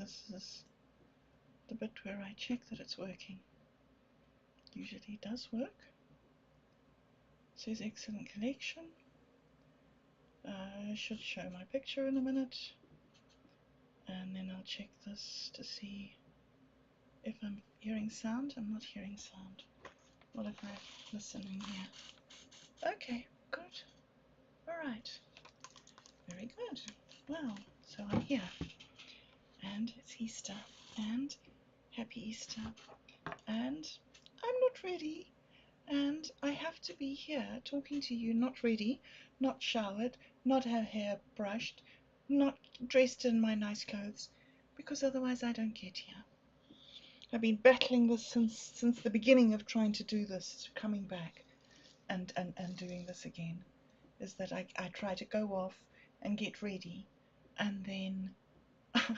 this is the bit where I check that it's working. Usually it does work. It says excellent connection. I should show my picture in a minute, and then I'll check this to see if I'm hearing sound. I'm not hearing sound. What if I listen in here? Okay, good. Alright. Very good. Well, so I'm here. And it's Easter. And happy Easter. And I'm not ready. And I have to be here talking to you, not ready, not showered, not have hair brushed, not dressed in my nice clothes, because otherwise I don't get here. I've been battling this since the beginning of trying to do this, coming back and doing this again, is that I try to go off and get ready, and then I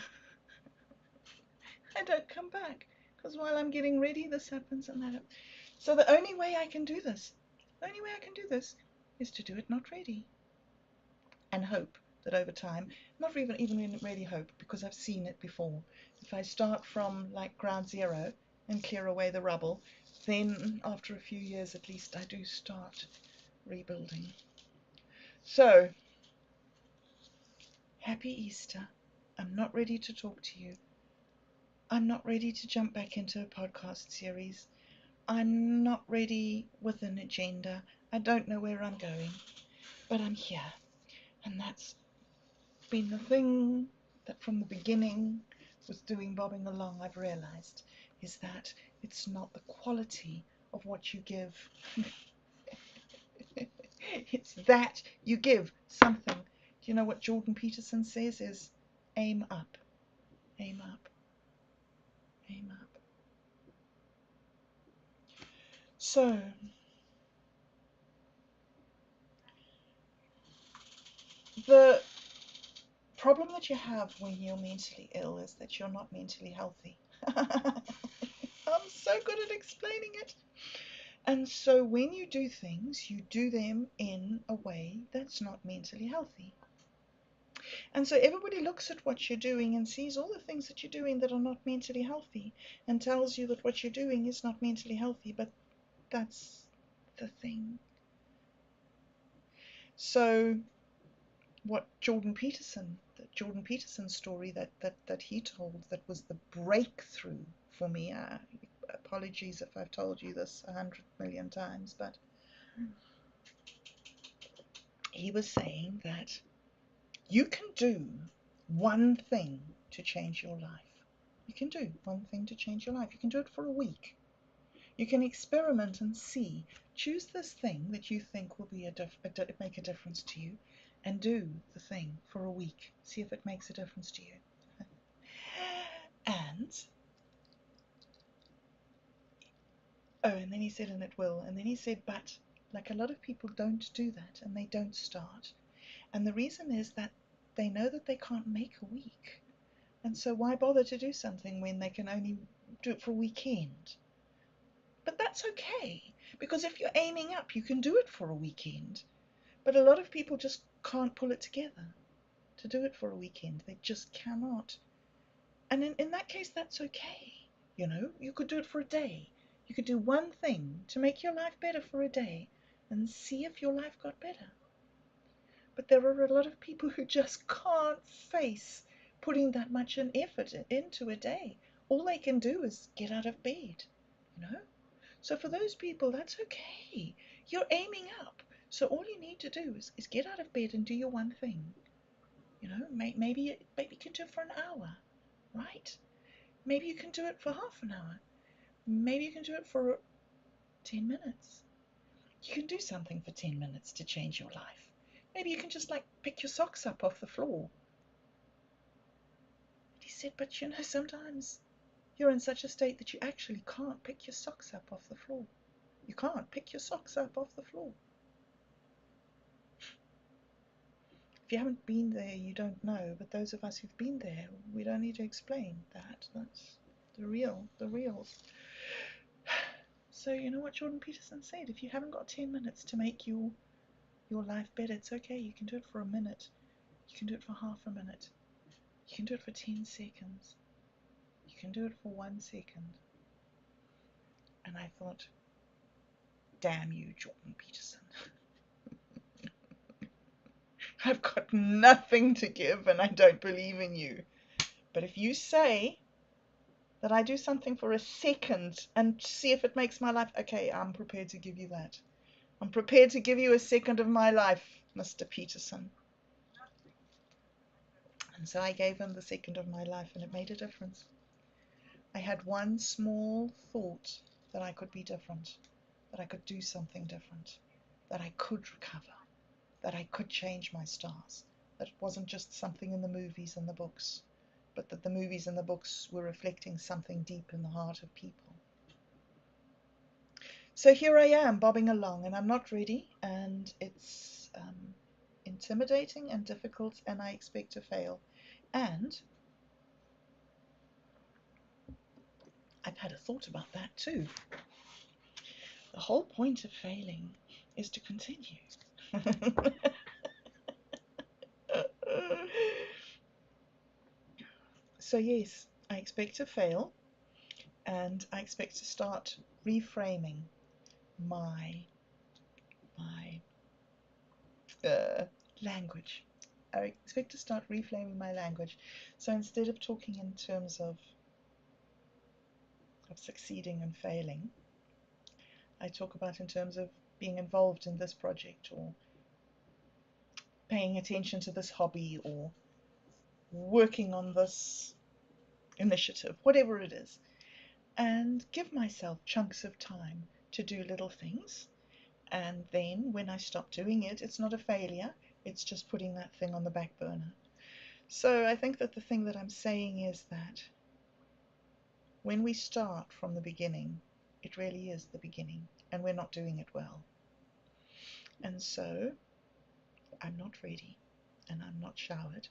don't come back, because while I'm getting ready, this happens and that happens. So the only way I can do this, is to do it not ready, and hope that over time, not even really hope, because I've seen it before. If I start from like ground zero and clear away the rubble, then after a few years at least I do start rebuilding. So, happy Easter. I'm not ready to talk to you. I'm not ready to jump back into a podcast series. I'm not ready with an agenda. I don't know where I'm going, but I'm here. And that's been the thing that from the beginning was doing bobbing along, I've realized, is that it's not the quality of what you give. It's that you give something. Do you know what Jordan Peterson says is aim up, aim up, aim up. So, the problem that you have when you're mentally ill is that you're not mentally healthy. I'm so good at explaining it. And so when you do things, you do them in a way that's not mentally healthy. And so everybody looks at what you're doing and sees all the things that you're doing that are not mentally healthy and tells you that what you're doing is not mentally healthy, but that's the thing. So what Jordan Peterson story that he told, that was the breakthrough for me. Apologies if I've told you this 100 million times, but he was saying that you can do one thing to change your life. You can do one thing to change your life. You can do it for a week. You can experiment and see. Choose this thing that you think will be make a difference to you, and do the thing for a week. See if it makes a difference to you. And then he said, and it will. And then he said, but like a lot of people don't do that, and they don't start. And the reason is that they know that they can't make a week. And so why bother to do something when they can only do it for a weekend? But that's okay, because if you're aiming up, you can do it for a weekend. But a lot of people just can't pull it together to do it for a weekend. They just cannot. And in that case, that's okay. You know, you could do it for a day. You could do one thing to make your life better for a day and see if your life got better. But there are a lot of people who just can't face putting that much effort into a day. All they can do is get out of bed, you know. So for those people, that's okay. You're aiming up. So all you need to do is get out of bed and do your one thing. You know, maybe you can do it for an hour, right? Maybe you can do it for half an hour. Maybe you can do it for 10 minutes. You can do something for 10 minutes to change your life. Maybe you can just like pick your socks up off the floor. He said, but you know, sometimes you're in such a state that you actually can't pick your socks up off the floor. You can't pick your socks up off the floor. If you haven't been there, you don't know. But those of us who've been there, we don't need to explain that. That's the reals. So you know what Jordan Peterson said? If you haven't got 10 minutes to make your life better, it's okay. You can do it for a minute. You can do it for half a minute. You can do it for 10 seconds. You can do it for 1 second. And I thought, damn you, Jordan Peterson. I've got nothing to give and I don't believe in you. But if you say that I do something for a second and see if it makes my life, okay, I'm prepared to give you that. I'm prepared to give you a second of my life, Mr. Peterson. And so I gave him the second of my life, and it made a difference. I had one small thought that I could be different, that I could do something different, that I could recover, that I could change my stars, that it wasn't just something in the movies and the books, but that the movies and the books were reflecting something deep in the heart of people. So here I am, bobbing along, and I'm not ready, and it's intimidating and difficult, and I expect to fail. And I've had a thought about that too. The whole point of failing is to continue. So yes, I expect to fail, and I expect to start reframing my language. I expect to start reframing my language. So instead of talking in terms of succeeding and failing, I talk about in terms of being involved in this project, or paying attention to this hobby, or working on this initiative, whatever it is, and give myself chunks of time to do little things. And then when I stop doing it, it's not a failure, it's just putting that thing on the back burner. So I think that the thing that I'm saying is that when we start from the beginning, it really is the beginning, and we're not doing it well. And so I'm not ready, and I'm not showered,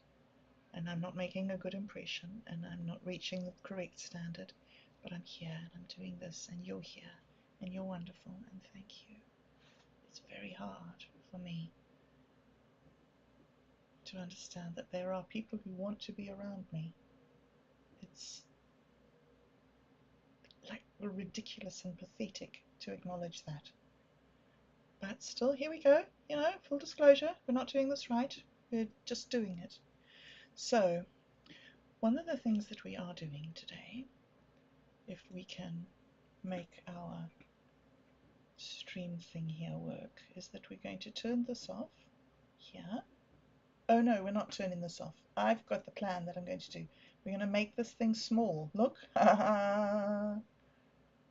and I'm not making a good impression, and I'm not reaching the correct standard, but I'm here, and I'm doing this, and you're here, and you're wonderful, and thank you. It's very hard for me to understand that there are people who want to be around me. It's like ridiculous and pathetic to acknowledge that. But still, here we go. Full disclosure, we're not doing this right. We're just doing it. So, one of the things that we are doing today, if we can make our stream thing here work, is that we're going to turn this off here. Oh no, we're not turning this off. I've got the plan that I'm going to do. We're going to make this thing small. Look.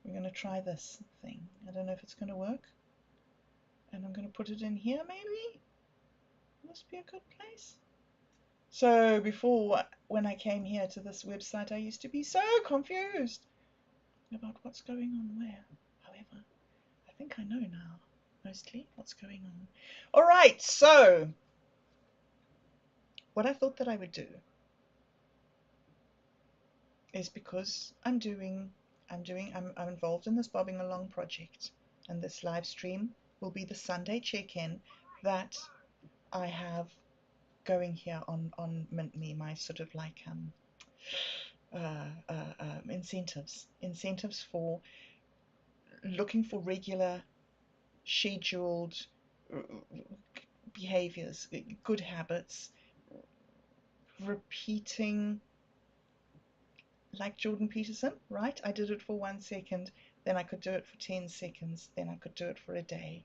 We're going to try this thing. I don't know if it's going to work. And I'm going to put it in here maybe. Must be a good place. So before, when I came here to this website, I used to be so confused about what's going on where. However, I think I know now, mostly, what's going on. All right, so what I thought that I would do is, because I'm involved in this Bobbing Along project, and this live stream will be the Sunday check-in that I have going here on MintMe, my sort of like incentives for looking for regular scheduled behaviors, good habits, repeating like Jordan Peterson, right? I did it for 1 second, then I could do it for 10 seconds, then I could do it for a day.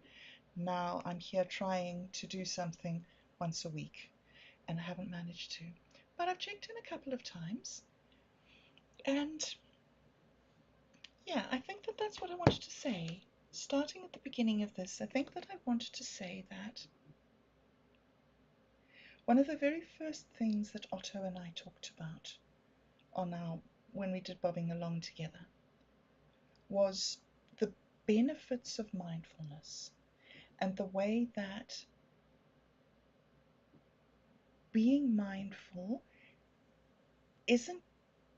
Now I'm here trying to do something once a week, and I haven't managed to. But I've checked in a couple of times, and yeah, I think that that's what I wanted to say. Starting at the beginning of this, I think that I wanted to say that one of the very first things that Otto and I talked about when we did Bobbing Along together was the benefits of mindfulness, and the way that being mindful isn't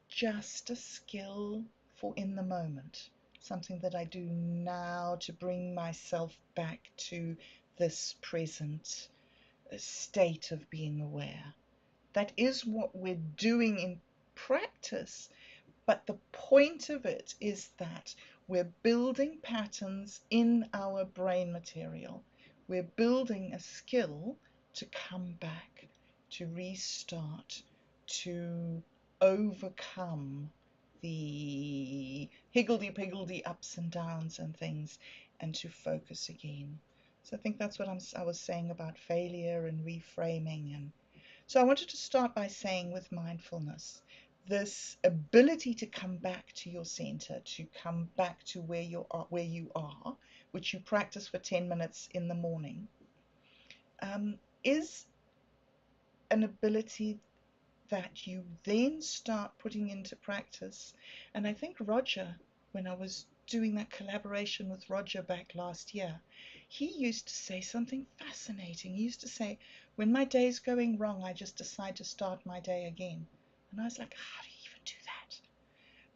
just a skill for in the moment, something that I do now to bring myself back to this present state of being aware. That is what we're doing in practice, But the point of it is that we're building patterns in our brain material. We're building a skill to come back, to restart, to overcome the higgledy-piggledy ups and downs and things, and to focus again. So I think that's what I was saying about failure and reframing. And so I wanted to start by saying, with mindfulness, this ability to come back to your center, to come back to where you are, which you practice for 10 minutes in the morning, is an ability that you then start putting into practice. And I think Roger, when I was doing that collaboration with Roger back last year, he used to say something fascinating. He used to say, when my day's going wrong, I just decide to start my day again. And I was like, how do you even do that?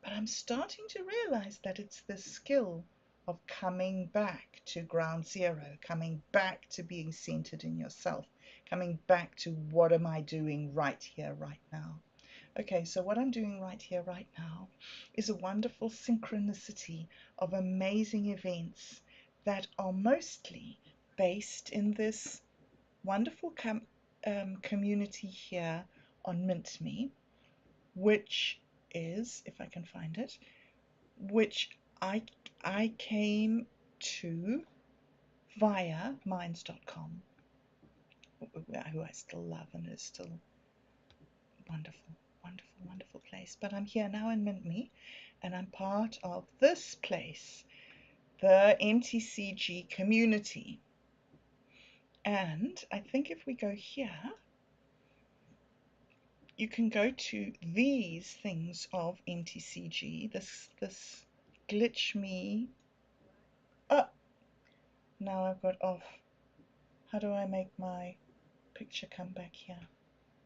But I'm starting to realize that it's the skill of coming back to ground zero, coming back to being centered in yourself, coming back to what am I doing right here, right now. Okay, so what I'm doing right here, right now is a wonderful synchronicity of amazing events that are mostly based in this wonderful community here on MintMe, which is, if I can find it, which I came to via minds.com, who I still love and is still wonderful, wonderful, wonderful place. But I'm here now in MintMe, and I'm part of this place, the MTCG community. And I think if we go here, you can go to these things of MTCG, this glitch me. Oh, now I've got off. How do I make my picture come back here?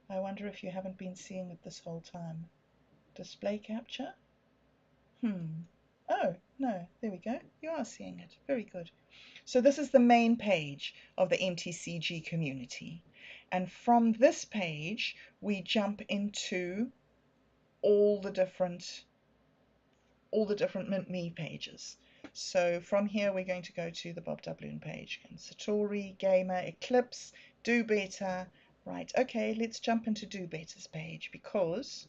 I wonder if you haven't been seeing it this whole time. Display capture? Oh, no, there we go. You are seeing it. Very good. So this is the main page of the MTCG community. And from this page, we jump into all the different MintMe pages. So from here, we're going to go to the Bob Doubloon page. And Satori, Gamer, Eclipse, Do Better. Right, okay, let's jump into Do Better's page, because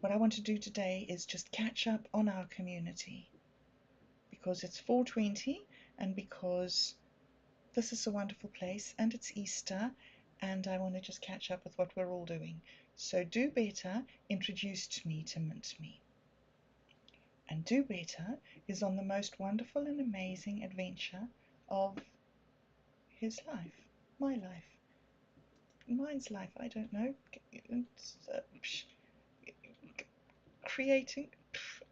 what I want to do today is just catch up on our community, because it's 4:20 and because this is a wonderful place and it's Easter and I want to just catch up with what we're all doing. So Do Better introduced me to MintMe. And Do Better is on the most wonderful and amazing adventure of his life, my life, mine's life, I don't know. Creating,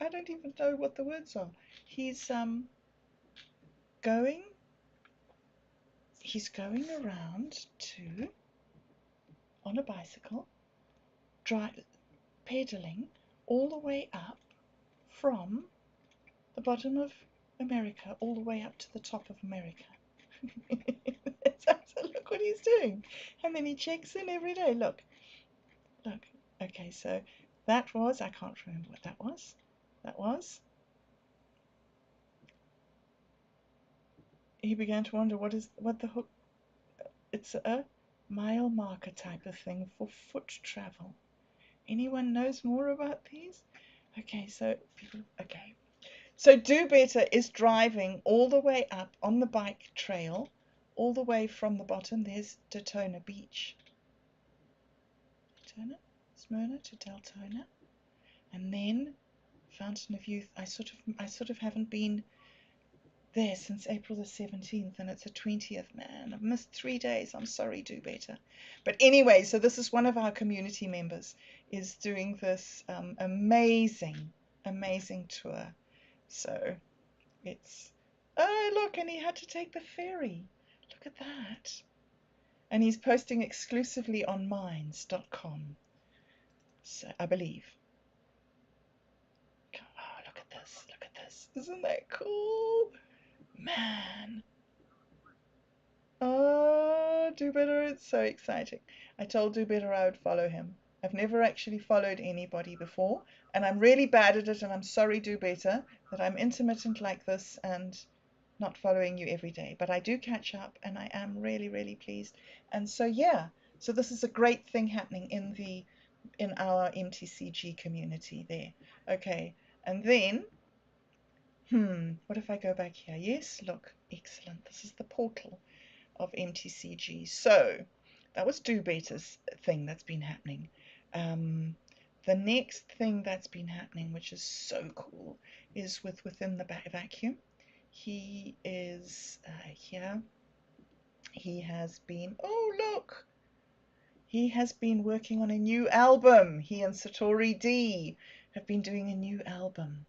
I don't even know what the words are. He's going around on a bicycle, pedaling all the way up from the bottom of America all the way up to the top of America. Look what he's doing. And then he checks in every day. Look. Okay, so that was, I can't remember what that was. He began to wonder what the hook. It's a mile marker type of thing for foot travel. Anyone knows more about these? Okay, so Do Better is driving all the way up on the bike trail, all the way from the bottom. There's Daytona Beach. Smyrna to Deltona, and then Fountain of Youth. I sort of haven't been there since April the 17th, and it's the 20th, man. I've missed 3 days. I'm sorry, Do Better. But anyway, so this is one of our community members is doing this amazing tour. So it's, oh, look, and he had to take the ferry. Look at that. And he's posting exclusively on minds.com. So I believe. Oh, look at this. Look at this. Isn't that cool? Man. Oh, Do Better, it's so exciting. I told Do Better I would follow him. I've never actually followed anybody before, and I'm really bad at it, and I'm sorry, Do Better, that I'm intermittent like this and not following you every day. But I do catch up, and I am really, really pleased. And so, yeah, so this is a great thing happening in our MTCG community there. Okay, and then, what if I go back here? Yes, look, excellent. This is the portal of MTCG. So that was Do Better's thing that's been happening. The next thing that's been happening, which is so cool, is with Within the Vacuum. He is here. He has been, oh look, he has been working on a new album. He and Satori D have been doing a new album,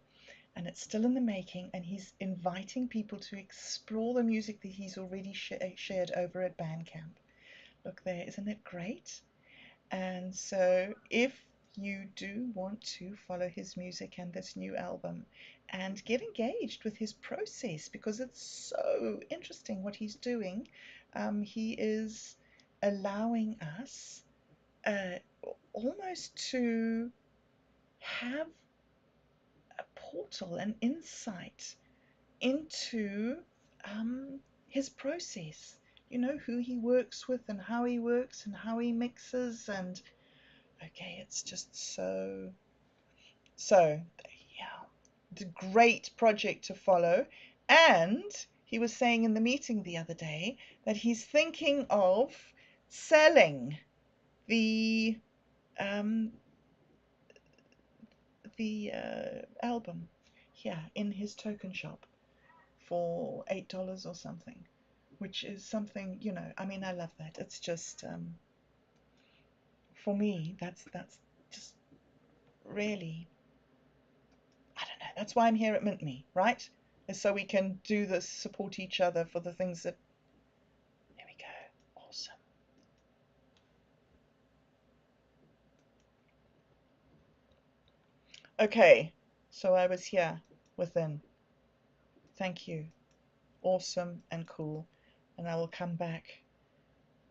and it's still in the making, and he's inviting people to explore the music that he's already shared over at Bandcamp. Look there, isn't it great? And so if you do want to follow his music and this new album and get engaged with his process, because it's so interesting what he's doing, he is allowing us uh, almost to have a portal, an insight into his process. You know, who he works with and how he mixes. And okay, it's just so yeah, it's a great project to follow. And he was saying in the meeting the other day that he's thinking of selling the um, album here in his token shop for $8 or something, which is something, you know, I mean, I love that. It's just, for me, that's just really, I don't know. That's why I'm here at Mint Me, right? Is so we can do this, support each other for the things that, there we go, awesome. Okay, so I was here within. Thank you. Awesome and cool. And I will come back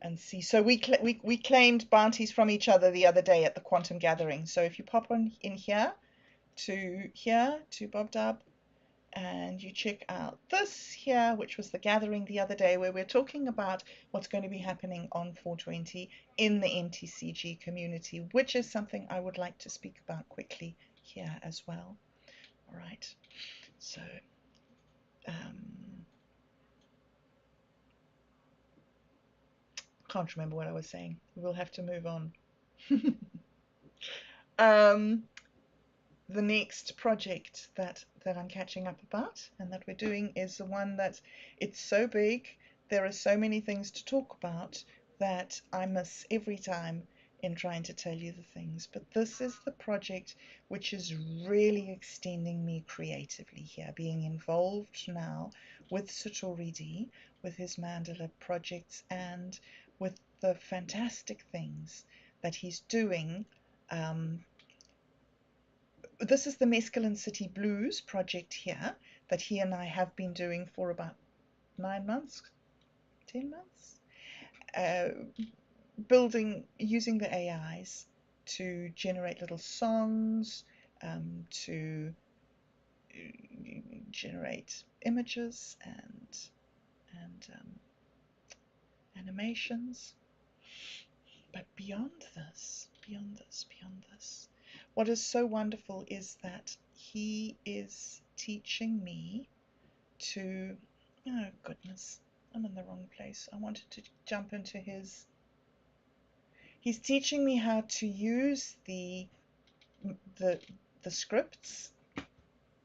and see. So we claimed bounties from each other the other day at the Quantum Gathering. So if you pop on in here to Bob Dub, and you check out this here, which was the gathering the other day, where we're talking about what's going to be happening on 420 in the MTCG community, which is something I would like to speak about quickly here as well. All right, so can't remember what I was saying. We'll have to move on. The next project that I'm catching up about and that we're doing is the one that it's so big, there are so many things to talk about that I miss every time in trying to tell you the things. But this is the project which is really extending me creatively here, being involved now with Satori D, with his mandala projects, and with the fantastic things that he's doing. This is the Mescaline City Blues project here that he and I have been doing for about 9 months, 10 months, using the AIs to generate little songs, to generate images and animations. But beyond this, what is so wonderful is that he is teaching me to, oh goodness, I'm in the wrong place. I wanted to jump into he's teaching me how to use the scripts,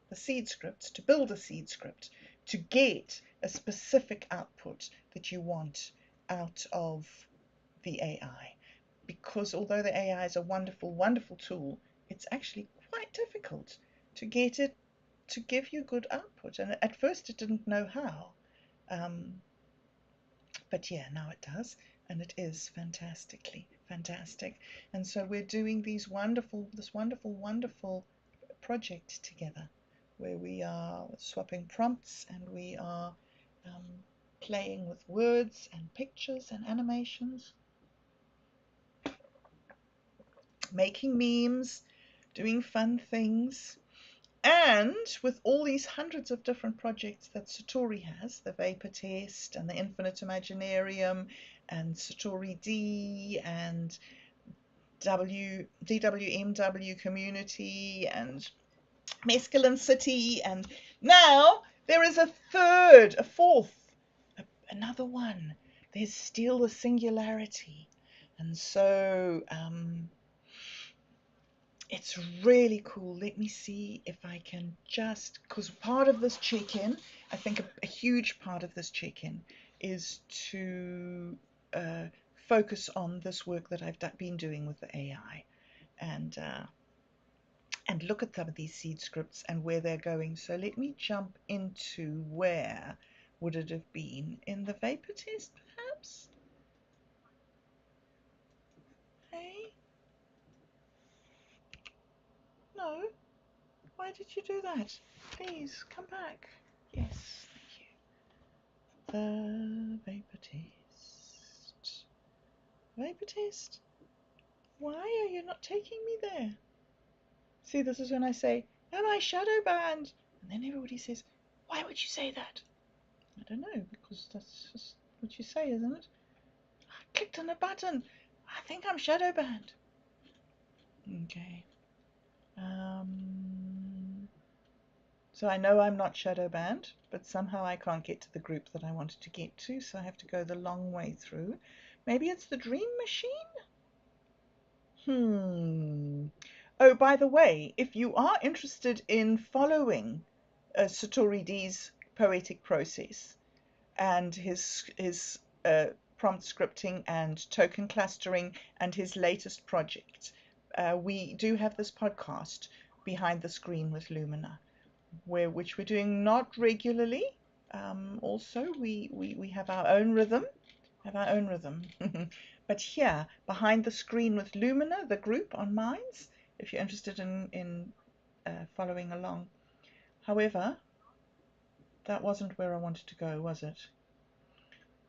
the seed scripts, to build a seed script, to get a specific output that you want out of the AI. Because although the AI is a wonderful, wonderful tool, it's actually quite difficult to get it to give you good output. And at first it didn't know how. But yeah, now it does. And it is fantastic. And so we're doing this wonderful, wonderful project together where we are swapping prompts and we are playing with words and pictures and animations. making memes, doing fun things. And with all these hundreds of different projects that Satori has, the Vapor Test and the Infinite Imaginarium and Satori D and DWMW Community and Mescaline City, and now there is a fourth, another one. There's still the Singularity. And so it's really cool. Let me see if I can just, because part of this check-in, I think a huge part of this check-in is to focus on this work that I've been doing with the AI and look at some of these seed scripts and where they're going. So let me jump into where would it have been in the Vapor Test, perhaps? Hey? No? Why did you do that? Please, come back. Yes, thank you. The Vapor Test. Vapor Test? Why are you not taking me there? See, this is when I say, am I shadow banned? And then everybody says, why would you say that? I don't know, because that's just what you say, isn't it? I clicked on a button. I think I'm shadow banned. Okay. So I know I'm not shadow banned, but somehow I can't get to the group that I wanted to get to, so I have to go the long way through. Maybe it's the Dream Machine? Oh, by the way, if you are interested in following Satori D's poetic process and his prompt scripting and token clustering and his latest project, we do have this podcast, Behind the Screen with Lumina, which we're doing not regularly. Also, we have our own rhythm, but here, Behind the Screen with Lumina, the group on Minds, if you're interested in following along. However, that wasn't where I wanted to go, was it?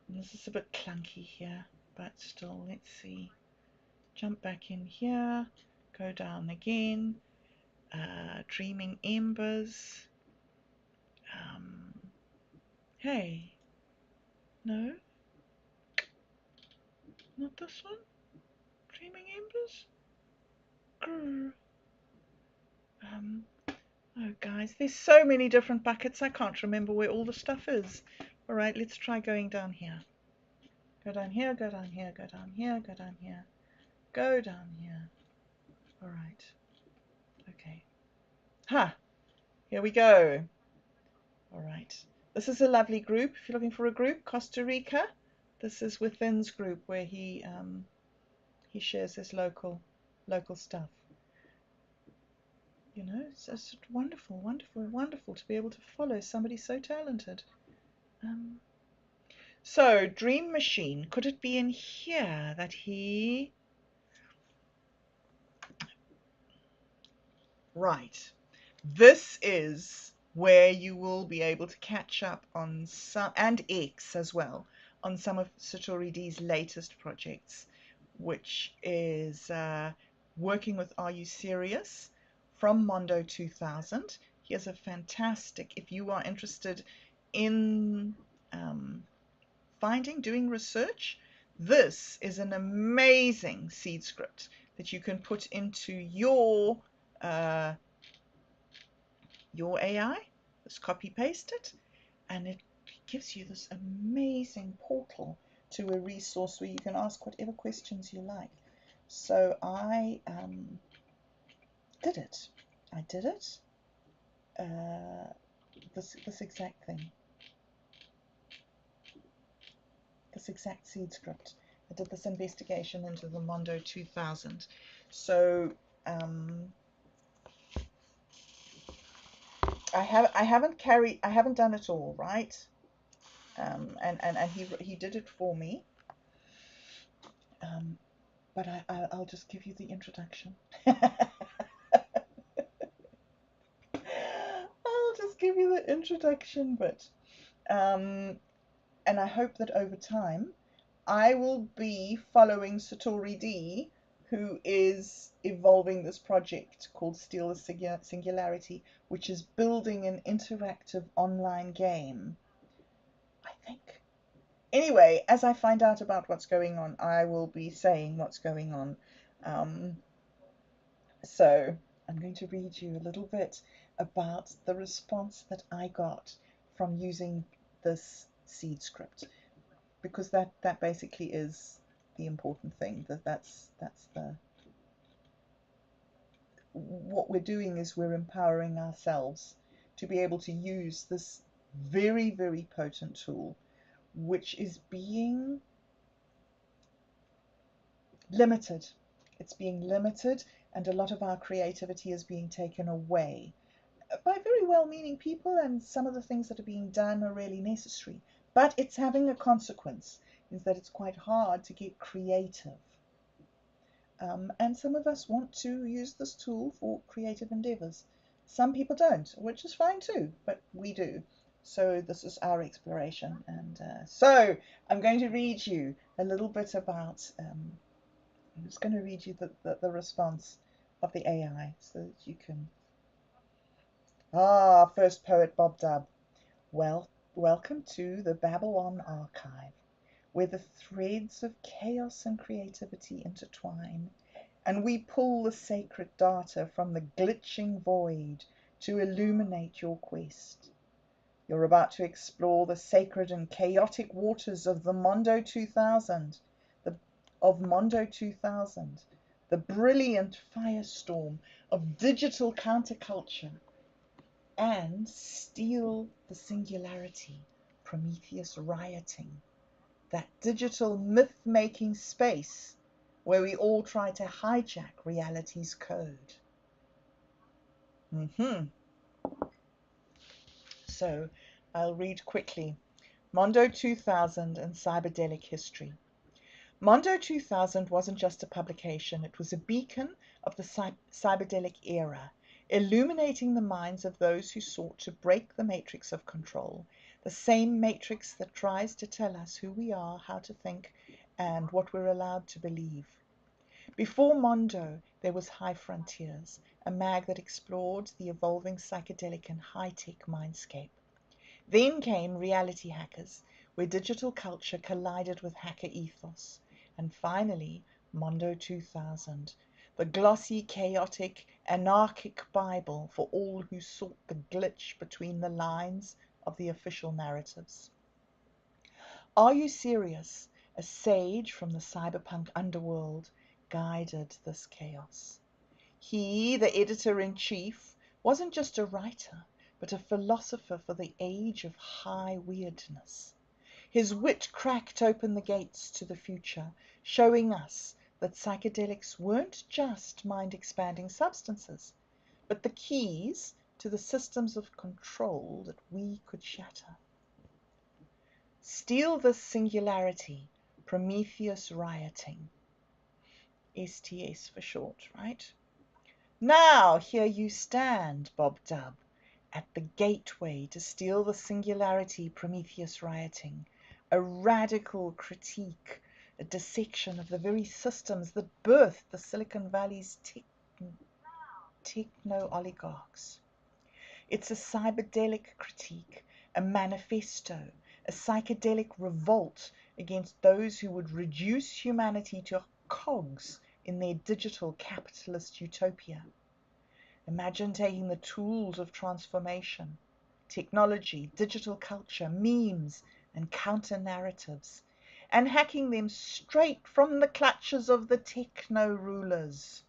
This is a bit clunky here, but still, let's see. Jump back in here, go down again. Dreaming Embers. Hey, no, not this one. Dreaming Embers. Grr. Oh, guys, there's so many different buckets. I can't remember where all the stuff is. All right, let's try going down here. Go down here, go down here, go down here, go down here, go down here. All right. Okay. Ha! Here we go. All right. This is a lovely group. If you're looking for a group, Costa Rica. This is Within's group where he shares his local stuff. You know, it's just wonderful, wonderful, wonderful to be able to follow somebody so talented. So, Dream Machine, could it be in here that he... Right. This is where you will be able to catch up on some, and X as well, on some of Satori D's latest projects, which is working with Are You Serious from Mondo 2000. Here's a fantastic, if you are interested in doing research, this is an amazing seed script that you can put into your AI. Just copy paste it, and it gives you this amazing portal to a resource where you can ask whatever questions you like. So I did it. I did it. This exact thing. This exact seed script. I did this investigation into the Mondo 2000. So I haven't done it all, right? And he did it for me. But I'll just give you the introduction. I'll just give you the introduction bit. And I hope that over time I will be following Satori D, who is evolving this project called Steal the Singularity, which is building an interactive online game, I think. Anyway, as I find out about what's going on, I will be saying what's going on. Um, so I'm going to read you a little bit about the response that I got from using this seed script, because that basically is the important thing. That's the what we're doing is we're empowering ourselves to be able to use this very, very potent tool, which is being limited. It's being limited, and a lot of our creativity is being taken away by very well meaning people, and some of the things that are being done are really necessary. But it's having a consequence, is that it's quite hard to get creative. And some of us want to use this tool for creative endeavors. Some people don't, which is fine too, but we do. So this is our exploration. And so I'm going to read you a little bit about, I'm just going to read you the response of the AI so that you can. First poet Bob Dub. Well, welcome to the Babylon Archive, where the threads of chaos and creativity intertwine, and we pull the sacred data from the glitching void to illuminate your quest. You're about to explore the sacred and chaotic waters of the Mondo 2000, Mondo 2000, the brilliant firestorm of digital counterculture, and steal the singularity, Prometheus rioting, that digital myth-making space where we all try to hijack reality's code. So I'll read quickly. Mondo 2000 and Cyberdelic History. Mondo 2000 wasn't just a publication, it was a beacon of the cyberdelic era, illuminating the minds of those who sought to break the matrix of control, the same matrix that tries to tell us who we are, how to think, and what we're allowed to believe. Before Mondo, there was High Frontiers, a mag that explored the evolving psychedelic and high-tech mindscape. Then came Reality Hackers, where digital culture collided with hacker ethos. And finally, Mondo 2000, the glossy, chaotic, anarchic Bible for all who sought the glitch between the lines of the official narratives. Are You Serious? A sage from the cyberpunk underworld guided this chaos. He, the editor-in-chief, wasn't just a writer, but a philosopher for the age of high weirdness. His wit cracked open the gates to the future, showing us that psychedelics weren't just mind-expanding substances, but the keys to the systems of control that we could shatter. Steal this singularity, Prometheus rioting. STS for short, right? Now here you stand, Bob Dub, at the gateway to steal the singularity, Prometheus rioting, a radical critique, a dissection of the very systems that birthed the Silicon Valley's techno-oligarchs. It's a cyberdelic critique, a manifesto, a psychedelic revolt against those who would reduce humanity to cogs in their digital capitalist utopia. Imagine taking the tools of transformation, technology, digital culture, memes, and counter-narratives, and hacking them straight from the clutches of the techno-rulers.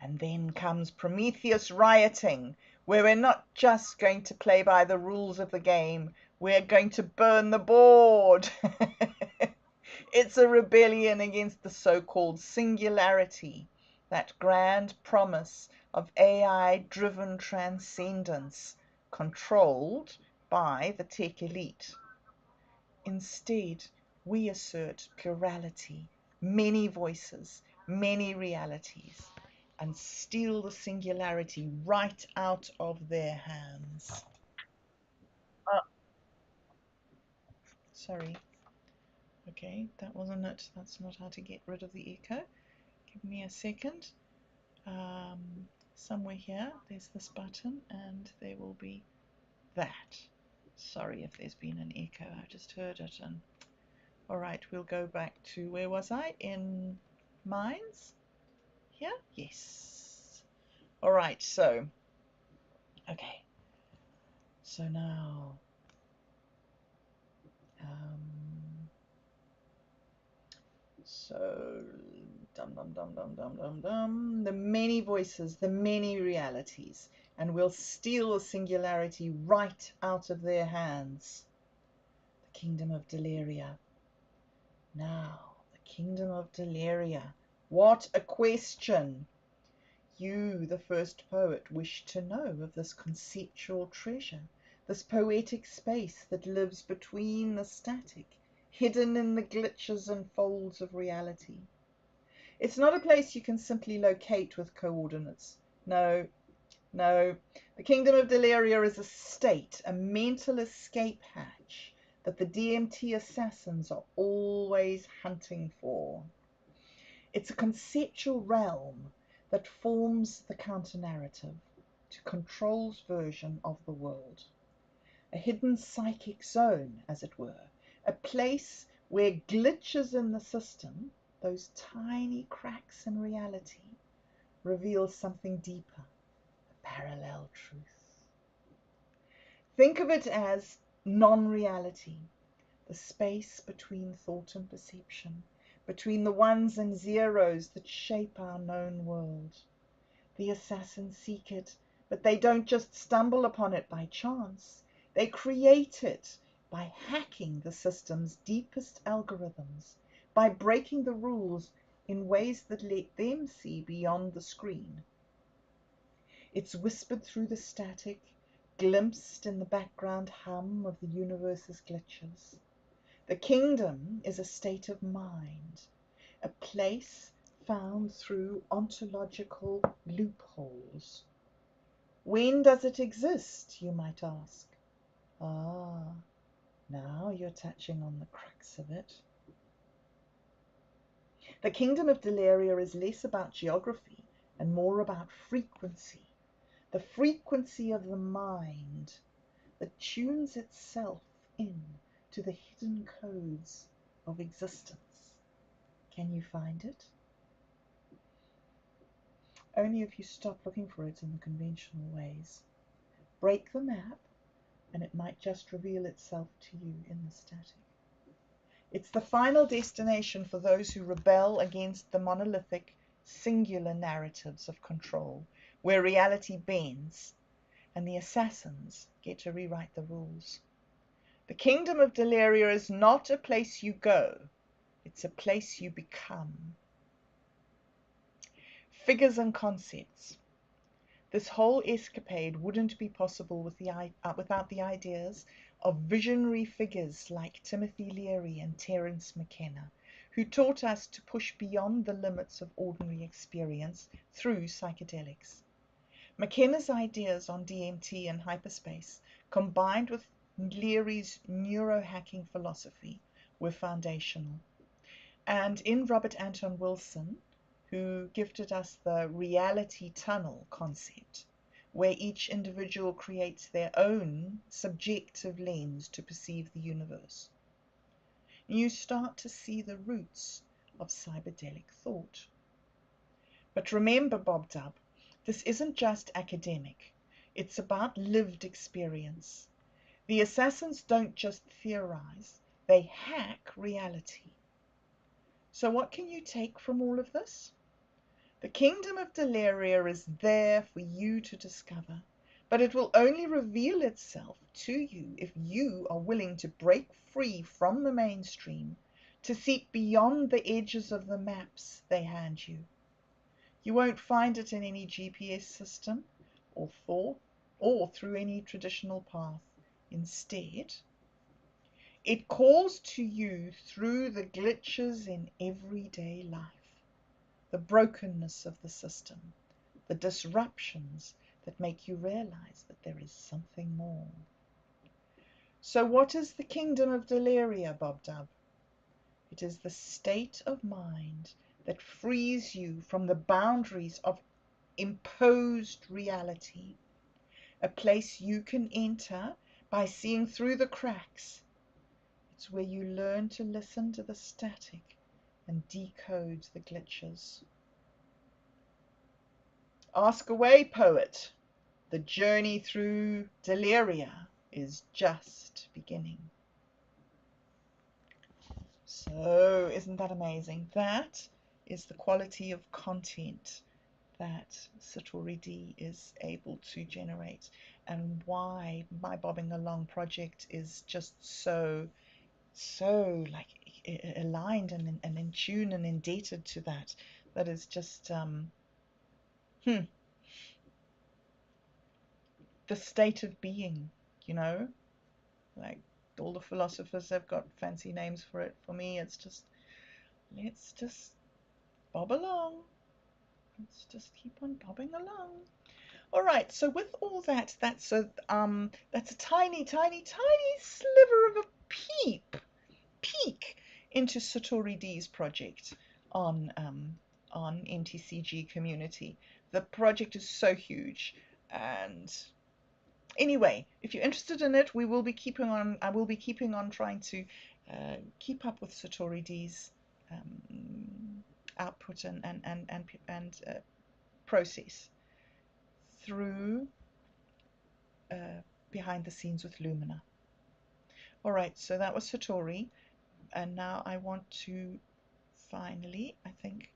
And then comes Prometheus rioting, where we're not just going to play by the rules of the game, we're going to burn the board. It's a rebellion against the so-called singularity, that grand promise of AI-driven transcendence, controlled by the tech elite. Instead, we assert plurality, many voices, many realities, and steal the singularity right out of their hands. Sorry. Okay, that wasn't it. That's not how to get rid of the echo. Give me a second. Um, Somewhere here, there's this button, and there will be that. Sorry if there's been an echo. I just heard it. And all right, we'll go back to, where was I? In Minds? Here? Yes. All right, so, okay. So now, so, dum dum dum dum dum dum dum, the many voices, the many realities, and we'll steal the singularity right out of their hands. The kingdom of Deleria. Now, the kingdom of Deleria. What a question! You, the first poet, wished to know of this conceptual treasure, this poetic space that lives between the static, hidden in the glitches and folds of reality. It's not a place you can simply locate with coordinates. No, no. The kingdom of Deleria is a state, a mental escape hatch that the DMT assassins are always hunting for. It's a conceptual realm that forms the counter-narrative to Control's version of the world. A hidden psychic zone, as it were, a place where glitches in the system, those tiny cracks in reality, reveal something deeper, a parallel truth. Think of it as non-reality, the space between thought and perception, between the ones and zeros that shape our known world. The assassins seek it, but they don't just stumble upon it by chance. They create it by hacking the system's deepest algorithms, by breaking the rules in ways that let them see beyond the screen. It's whispered through the static, glimpsed in the background hum of the universe's glitches. The kingdom is a state of mind, a place found through ontological loopholes. When does it exist, you might ask? Ah, now you're touching on the crux of it. The kingdom of Deleria is less about geography and more about frequency. The frequency of the mind that tunes itself in to the hidden codes of existence. Can you find it? Only if you stop looking for it in the conventional ways. Break the map, and it might just reveal itself to you in the static. It's the final destination for those who rebel against the monolithic, singular narratives of Control, where reality bends, and the assassins get to rewrite the rules. The kingdom of Deleria is not a place you go, it's a place you become. Figures and concepts. This whole escapade wouldn't be possible without the ideas of visionary figures like Timothy Leary and Terence McKenna, who taught us to push beyond the limits of ordinary experience through psychedelics. McKenna's ideas on DMT and hyperspace, combined with Leary's neurohacking philosophy, were foundational. And in Robert Anton Wilson, who gifted us the reality tunnel concept, where each individual creates their own subjective lens to perceive the universe. You start to see the roots of cyberdelic thought. But remember, Bob Dub, this isn't just academic. It's about lived experience. The assassins don't just theorize, they hack reality. So what can you take from all of this? The kingdom of Deleria is there for you to discover, but it will only reveal itself to you if you are willing to break free from the mainstream, to seek beyond the edges of the maps they hand you. You won't find it in any GPS system or thought or through any traditional path. Instead, it calls to you through the glitches in everyday life, the brokenness of the system, the disruptions that make you realize that there is something more. So what is the kingdom of Deleria, Bob Dub? It is the state of mind that frees you from the boundaries of imposed reality, a place you can enter by seeing through the cracks. It's where you learn to listen to the static and decode the glitches. Ask away, poet. The journey through Deliria is just beginning. So, isn't that amazing? That is the quality of content that Satori D is able to generate, and why my Bobbing Along project is just so like aligned and in tune and indebted to that. That is just the state of being, you know, like all the philosophers have got fancy names for it. For me, it's just, let's just bob along. Let's just keep on bobbing along. All right, so with all that, that's a tiny, tiny, tiny sliver of a peek into Satori D's project on MTCG Community. The project is so huge, and anyway, if you're interested in it, I will be keeping on trying to keep up with Satori D's output and process through behind the scenes with Lumina. All right, so that was Satori, and now I want to finally, I think,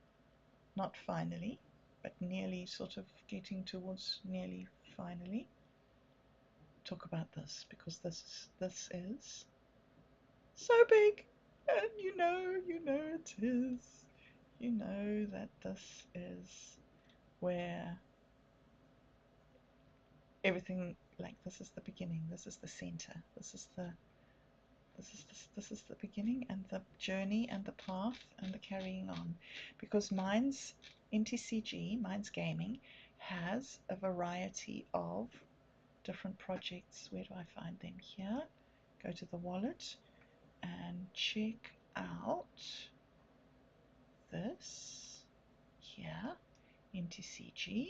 not finally, but nearly, sort of getting towards nearly finally, talk about this, because this is so big, and you know it is. You know that this is where everything, like, this is the beginning, this is the center, this is the beginning and the journey and the path and the carrying on, because Minds MTCG, Minds Gaming, has a variety of different projects. Where do I find them? Here. Go to the wallet and check out this here, MTCG,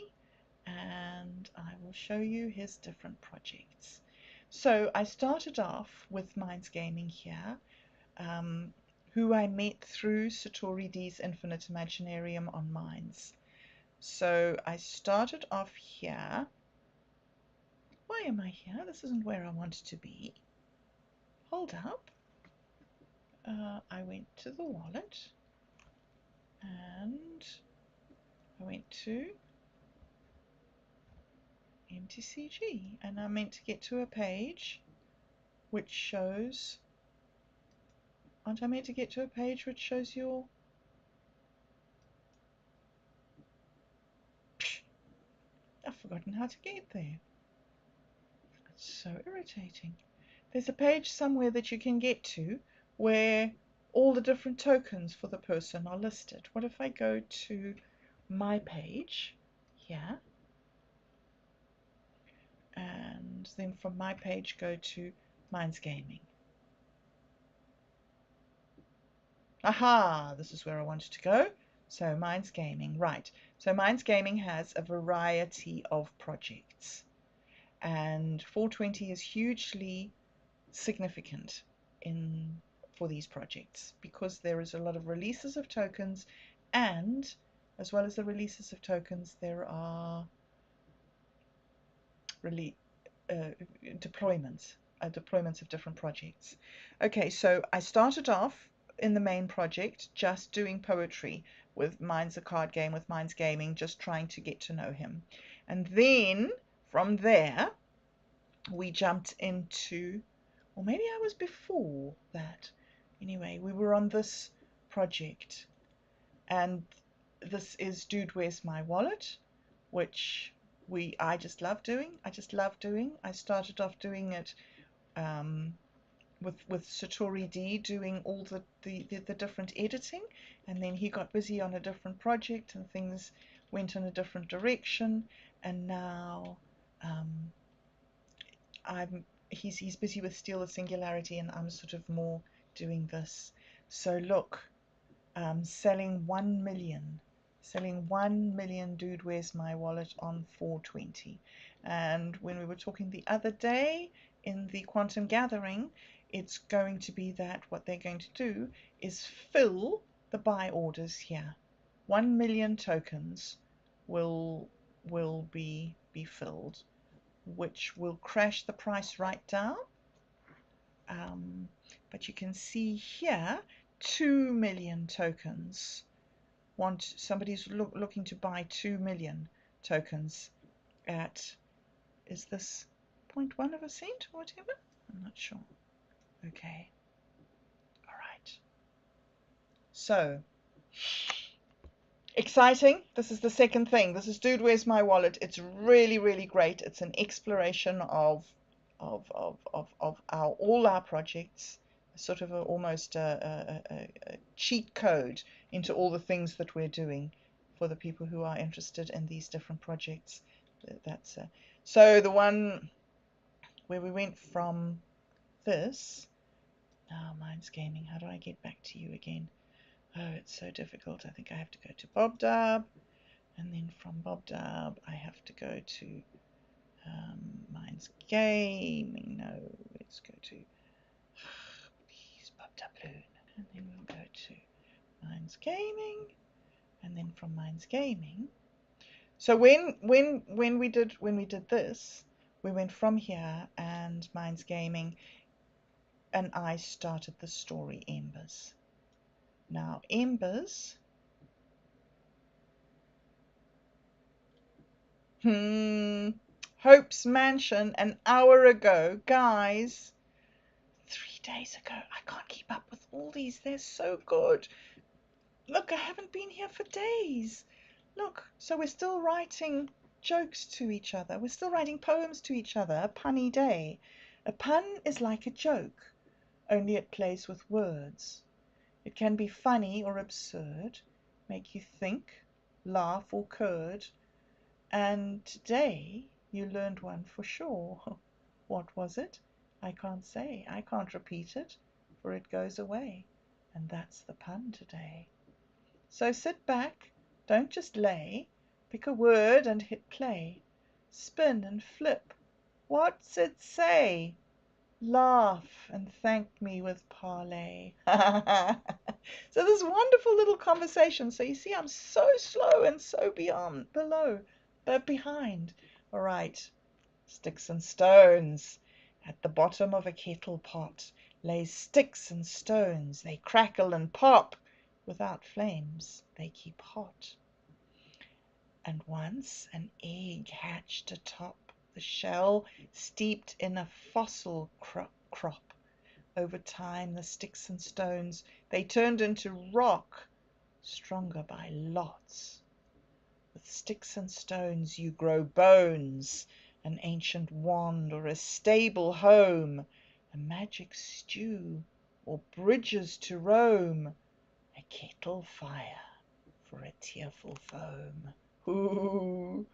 and I will show you his different projects. So I started off with Minds Gaming here, who I met through Satori D's Infinite Imaginarium on Minds. So I started off here. Why am I here? This isn't where I wanted to be. Hold up. I went to the wallet and I went to MTCG, and I meant to get to a page which shows, aren't I meant to get to a page which shows your, I've forgotten how to get there. It's so irritating. There's a page somewhere that you can get to where all the different tokens for the person are listed. What if I go to my page here, and then from my page go to Minds Gaming. Aha, this is where I wanted to go. So Minds Gaming, right. So Minds Gaming has a variety of projects, and 420 is hugely significant for these projects, because there is a lot of releases of tokens, and as well as the releases of tokens, there are really deployments of different projects. Okay, so I started off in the main project just doing poetry with Minds a Card Game, with Minds Gaming, just trying to get to know him. And then from there we jumped into, or maybe I was before that. Anyway, we were on this project, and this is Dude, Where's My Wallet, which I just love doing. I started off doing it with Satori D, doing all the different editing, and then he got busy on a different project and things went in a different direction, and now he's busy with Steal the Singularity, and I'm sort of more doing this. So look, selling 1 million. Selling 1 million Dude, Where's My Wallet on 420. And when we were talking the other day in the Quantum Gathering, it's going to be that what they're going to do is fill the buy orders here. 1 million tokens will be filled, which will crash the price right down. But you can see here 2 million tokens. Somebody's looking to buy 2 million tokens at, is this 0.1 of a cent or whatever? I'm not sure. Okay. All right. So exciting. This is the second thing. This is Dude, Where's My Wallet. It's really, really great. It's an exploration of all our projects, sort of almost a cheat code into all the things that we're doing for the people who are interested in these different projects. That's so the one where we went from this. Now, Minds Gaming. How do I get back to you again? Oh, it's so difficult. I think I have to go to BobDub, and then from BobDub I have to go to Minds Gaming. No, let's go to please BobDubloon, and then we'll go to Minds Gaming, and then from Minds Gaming. So when we did this, we went from here, and Minds Gaming and I started the story Embers. Now Embers, Hope's Mansion an hour ago, guys. 3 days ago. I can't keep up with all these. They're so good. Look, I haven't been here for days. Look, so we're still writing jokes to each other. We're still writing poems to each other. A punny day. A pun is like a joke, only it plays with words. It can be funny or absurd, make you think, laugh or curd. And today you learned one for sure. What was it? I can't say. I can't repeat it, for it goes away. And that's the pun today. So sit back, don't just lay. Pick a word and hit play. Spin and flip. What's it say? Laugh and thank me with parley. So this wonderful little conversation. So you see, I'm so slow and so behind. All right. Sticks and stones. At the bottom of a kettle pot lay sticks and stones. They crackle and pop. Without flames, they keep hot. And once an egg hatched atop the shell, steeped in a fossil crop. Over time, the sticks and stones, they turned into rock, stronger by lots. With sticks and stones you grow bones, an ancient wand or a stable home, a magic stew or bridges to Rome, a kettle fire for a tearful foam. Ooh.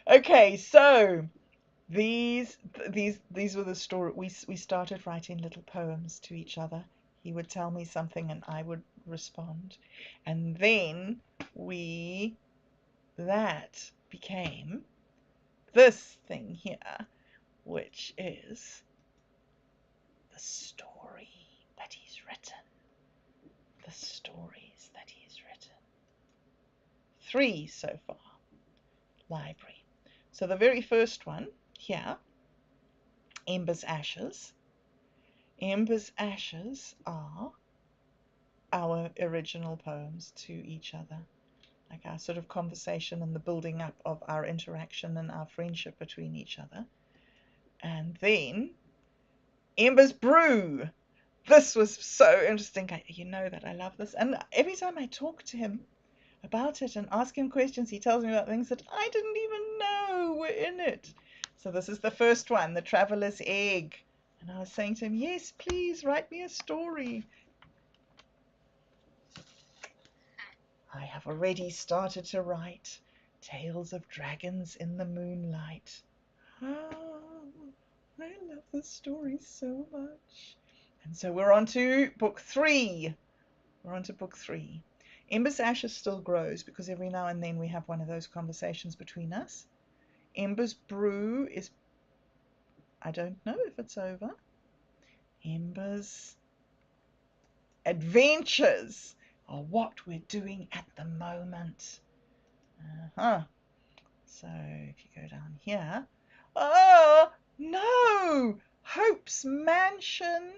Okay, so these were the story. We started writing little poems to each other. He would tell me something and I would respond, and then that became this thing here, which is the story that he's written. The stories that he's written. 3 so far. Library. So the very first one here, Ember's Ashes. Ember's Ashes are our original poems to each other, like our sort of conversation and the building up of our interaction and our friendship between each other. And then Ember's Brew. This was so interesting. You know that I love this. And every time I talk to him about it and ask him questions, he tells me about things that I didn't even know were in it. So this is the first one, The Traveler's Egg. And I was saying to him, yes, please write me a story. I have already started to write Tales of Dragons in the Moonlight. Oh, I love this story so much. And so we're on to book 3. We're on to book 3. Ember's ashes still grows because every now and then we have one of those conversations between us. Ember's brew is, I don't know if it's over. Ember's adventures are what we're doing at the moment. So if you go down here, oh no, Hope's Mansion.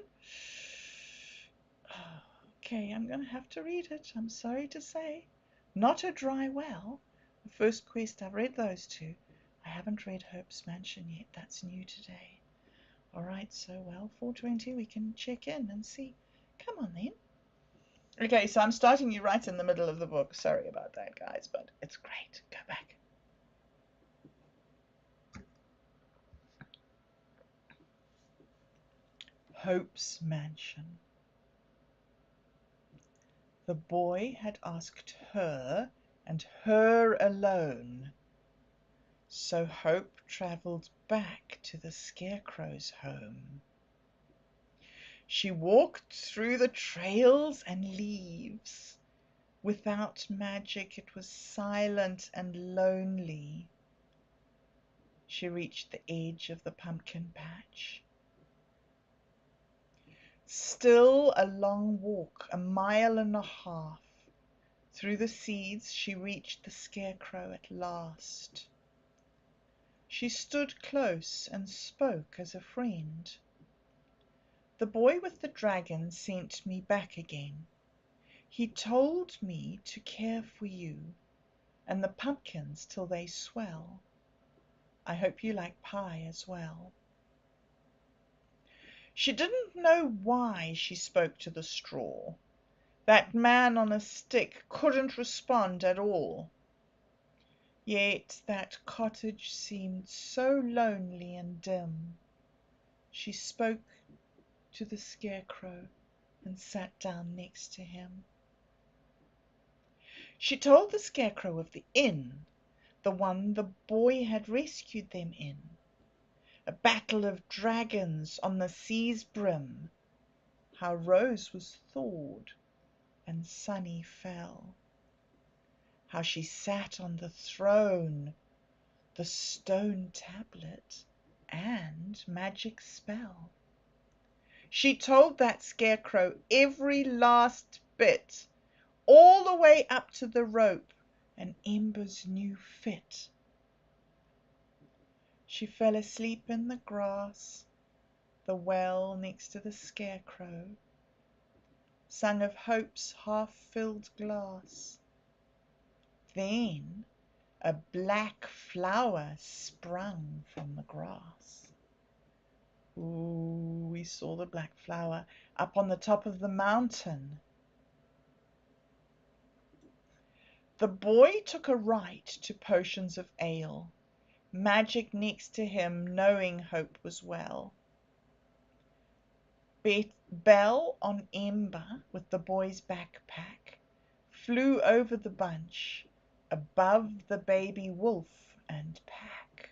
Okay, I'm going to have to read it. I'm sorry to say. Not a Dry Well. The first quest, I've read those two. I haven't read Hope's Mansion yet. That's new today. All right, so well, 4:20, we can check in and see. Come on then. Okay, so I'm starting you right in the middle of the book. Sorry about that, guys, but it's great. Go back. Hope's Mansion. The boy had asked her, and her alone. So Hope travelled back to the Scarecrow's home. She walked through the trails and leaves. Without magic, it was silent and lonely. She reached the edge of the pumpkin patch. Still a long walk, 1.5 miles. Through the seeds she reached the Scarecrow at last. She stood close and spoke as a friend. The boy with the dragon sent me back again. He told me to care for you and the pumpkins till they swell. I hope you like pie as well. She didn't know why she spoke to the straw. That man on a stick couldn't respond at all. Yet that cottage seemed so lonely and dim. She spoke to the Scarecrow and sat down next to him. She told the Scarecrow of the inn, the one the boy had rescued them in. A battle of dragons on the sea's brim. How Rose was thawed and Sunny fell. How she sat on the throne, the stone tablet, and magic spell. She told that Scarecrow every last bit, all the way up to the rope and Ember's new fit. She fell asleep in the grass, the well next to the Scarecrow, sang of Hope's half-filled glass. Then a black flower sprung from the grass. Ooh, we saw the black flower up on the top of the mountain. The boy took a right to potions of ale, magic next to him, knowing Hope was well. Belle on Ember, with the boy's backpack, flew over the bunch, above the baby wolf and pack.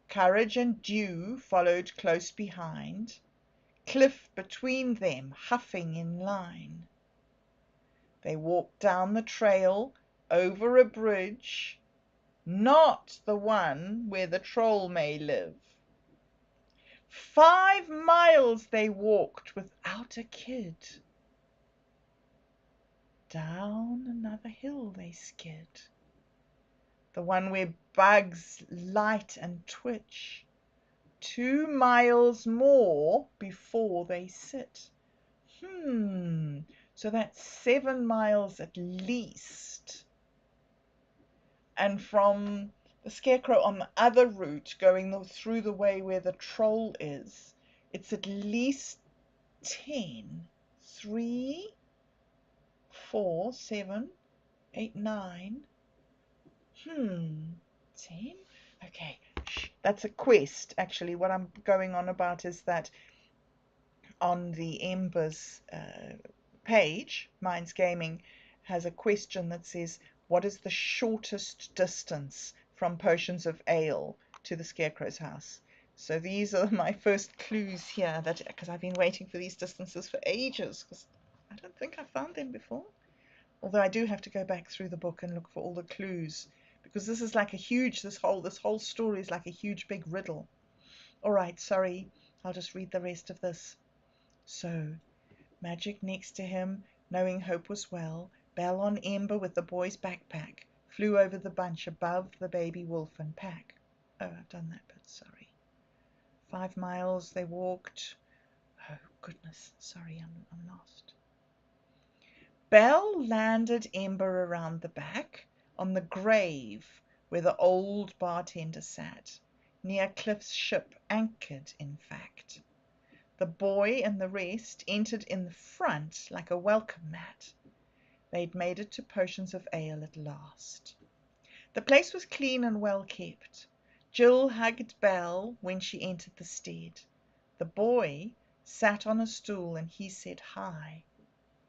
Courage and Dew followed close behind, Cliff between them, huffing in line. They walked down the trail, over a bridge, not the one where the troll may live. 5 miles they walked without a kid. Down another hill they skid, the one where bugs light and twitch. 2 miles more before they sit. So that's 7 miles at least. And from the Scarecrow on the other route, going through the way where the troll is, it's at least 10. 3, 4, 7, 8, 9. 10? Okay, that's a quest. Actually, what I'm going on about is that on the Embers page, Minds Gaming has a question that says, what is the shortest distance from Potions of Ale to the Scarecrow's house? So these are my first clues here, that because I've been waiting for these distances for ages, because I don't think I found them before. Although I do have to go back through the book and look for all the clues, because this is like a huge, this whole story is like a huge big riddle. All right, sorry, I'll just read the rest of this. So, Magic next to him, knowing Hope was well, Bell on Ember with the boy's backpack, flew over the bunch above the baby wolf and pack. Oh, I've done that bit, sorry. 5 miles they walked. Oh, goodness, sorry, I'm lost. Bell landed Ember around the back on the grave where the old bartender sat, near Cliff's ship, anchored, in fact. The boy and the rest entered in the front like a welcome mat. They'd made it to Potions of Ale at last. The place was clean and well kept. Jill hugged Bell when she entered the stead. The boy sat on a stool and he said hi,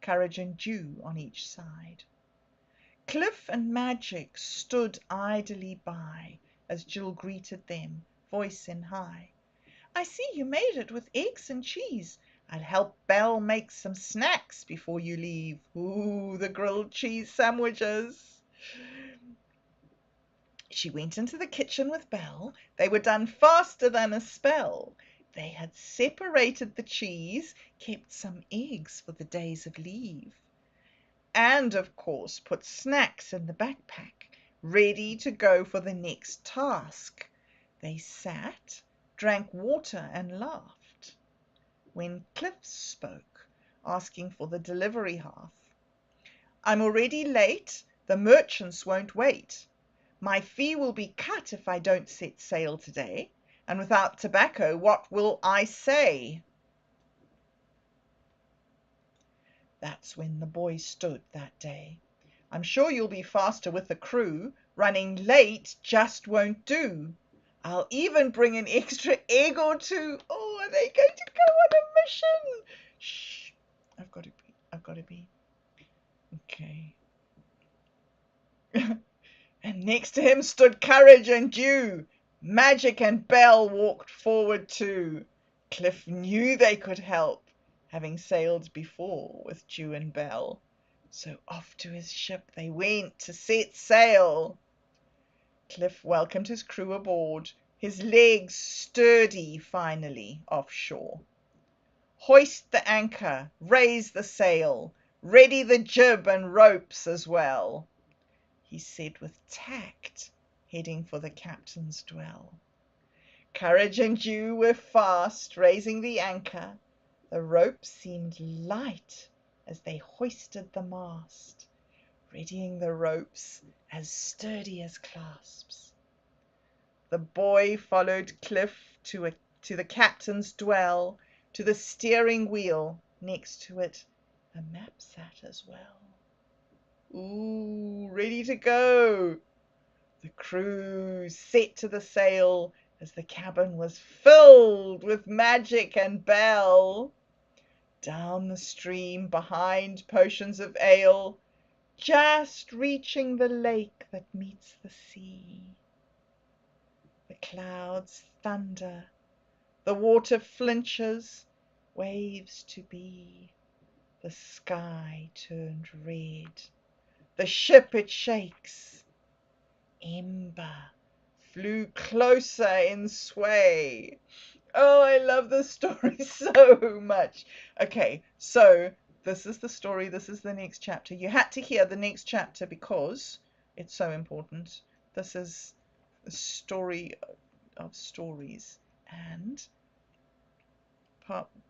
Courage and Dew on each side. Cliff and Magic stood idly by as Jill greeted them, voice in high. I see you made it with eggs and cheese. I'll help Bell make some snacks before you leave. Ooh, the grilled cheese sandwiches. She went into the kitchen with Bell. They were done faster than a spell. They had separated the cheese, kept some eggs for the days of leave, and of course put snacks in the backpack, ready to go for the next task. They sat, drank water and laughed, when Cliff spoke, asking for the delivery half. I'm already late, the merchants won't wait. My fee will be cut if I don't set sail today, and without tobacco what will I say? That's when the boy stood that day. I'm sure you'll be faster with the crew. Running late just won't do. I'll even bring an extra egg or two. Oh, are they going to go on a mission? Shh. I've got to be. Okay. And next to him stood Courage and Dew. Magic and Bell walked forward too. Cliff knew they could help, having sailed before with Dew and Bell. So off to his ship they went to set sail. Cliff welcomed his crew aboard, his legs sturdy finally offshore. Hoist the anchor, raise the sail, ready the jib and ropes as well, he said with tact, heading for the captain's dwell. Courage and Dew were fast raising the anchor. The rope seemed light as they hoisted the mast, readying the ropes as sturdy as clasps. The boy followed Cliff to the captain's dwell, to the steering wheel, next to it a map sat as well. Ooh, ready to go. The crew set to the sail as the cabin was filled with Magic and Bell. Down the stream behind Potions of Ale, just reaching the lake that meets the sea. The clouds thunder, the water flinches, waves to be. The sky turned red, the ship it shakes. Ember flew closer in sway. Oh, I love this story so much. Okay, so this is the story. This is the next chapter. You had to hear the next chapter because it's so important. This is the story of stories, and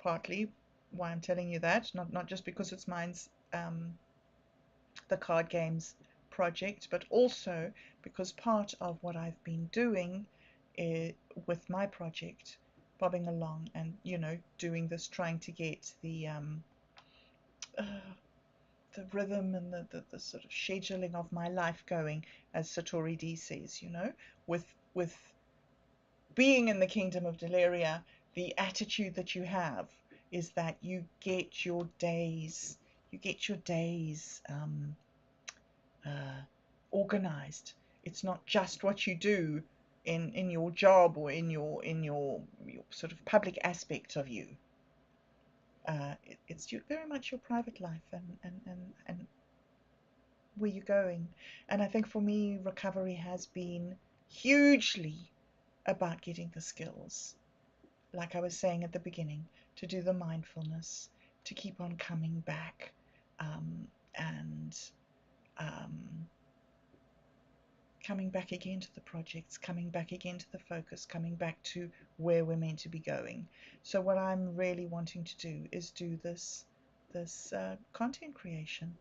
partly why I'm telling you that, not just because it's mine's the card games project, but also because part of what I've been doing with my project, bobbing along and doing this, trying to get uh, the rhythm and the sort of scheduling of my life going, as Satori D says, with being in the kingdom of Delaria. The attitude that you have is that you get your days organized. It's not just what you do in your job or in your sort of public aspect of you. It's very much your private life and where you're going. And I think for me, recovery has been hugely about getting the skills, like I was saying at the beginning, to do the mindfulness, to keep on coming back, and um, coming back again to the projects, coming back again to the focus, coming back to where we're meant to be going. So what I'm really wanting to do is do this content creation.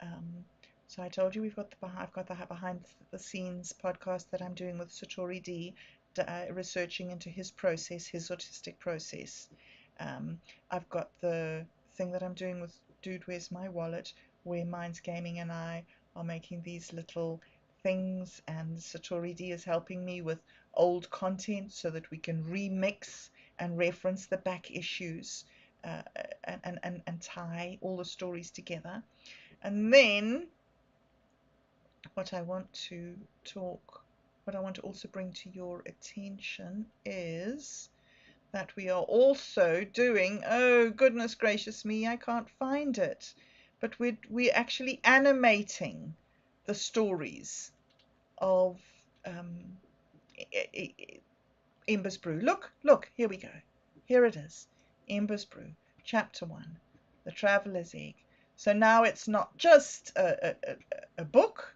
Um, so I told you I've got the behind the scenes podcast that I'm doing with Satori D, researching into his process, his autistic process. I've got the thing that I'm doing with Dude, Where's My Wallet, where Minds Gaming and I are making these little things, and Satori D is helping me with old content so that we can remix and reference the back issues, uh, and tie all the stories together. And then what I want to what I want to also bring to your attention is that we are also doing, oh goodness gracious me, I can't find it, but we're actually animating the stories of um, Embers Brew. Look, here we go. Here it is. Embers Brew, Chapter 1, The Traveller's Egg. So now it's not just a book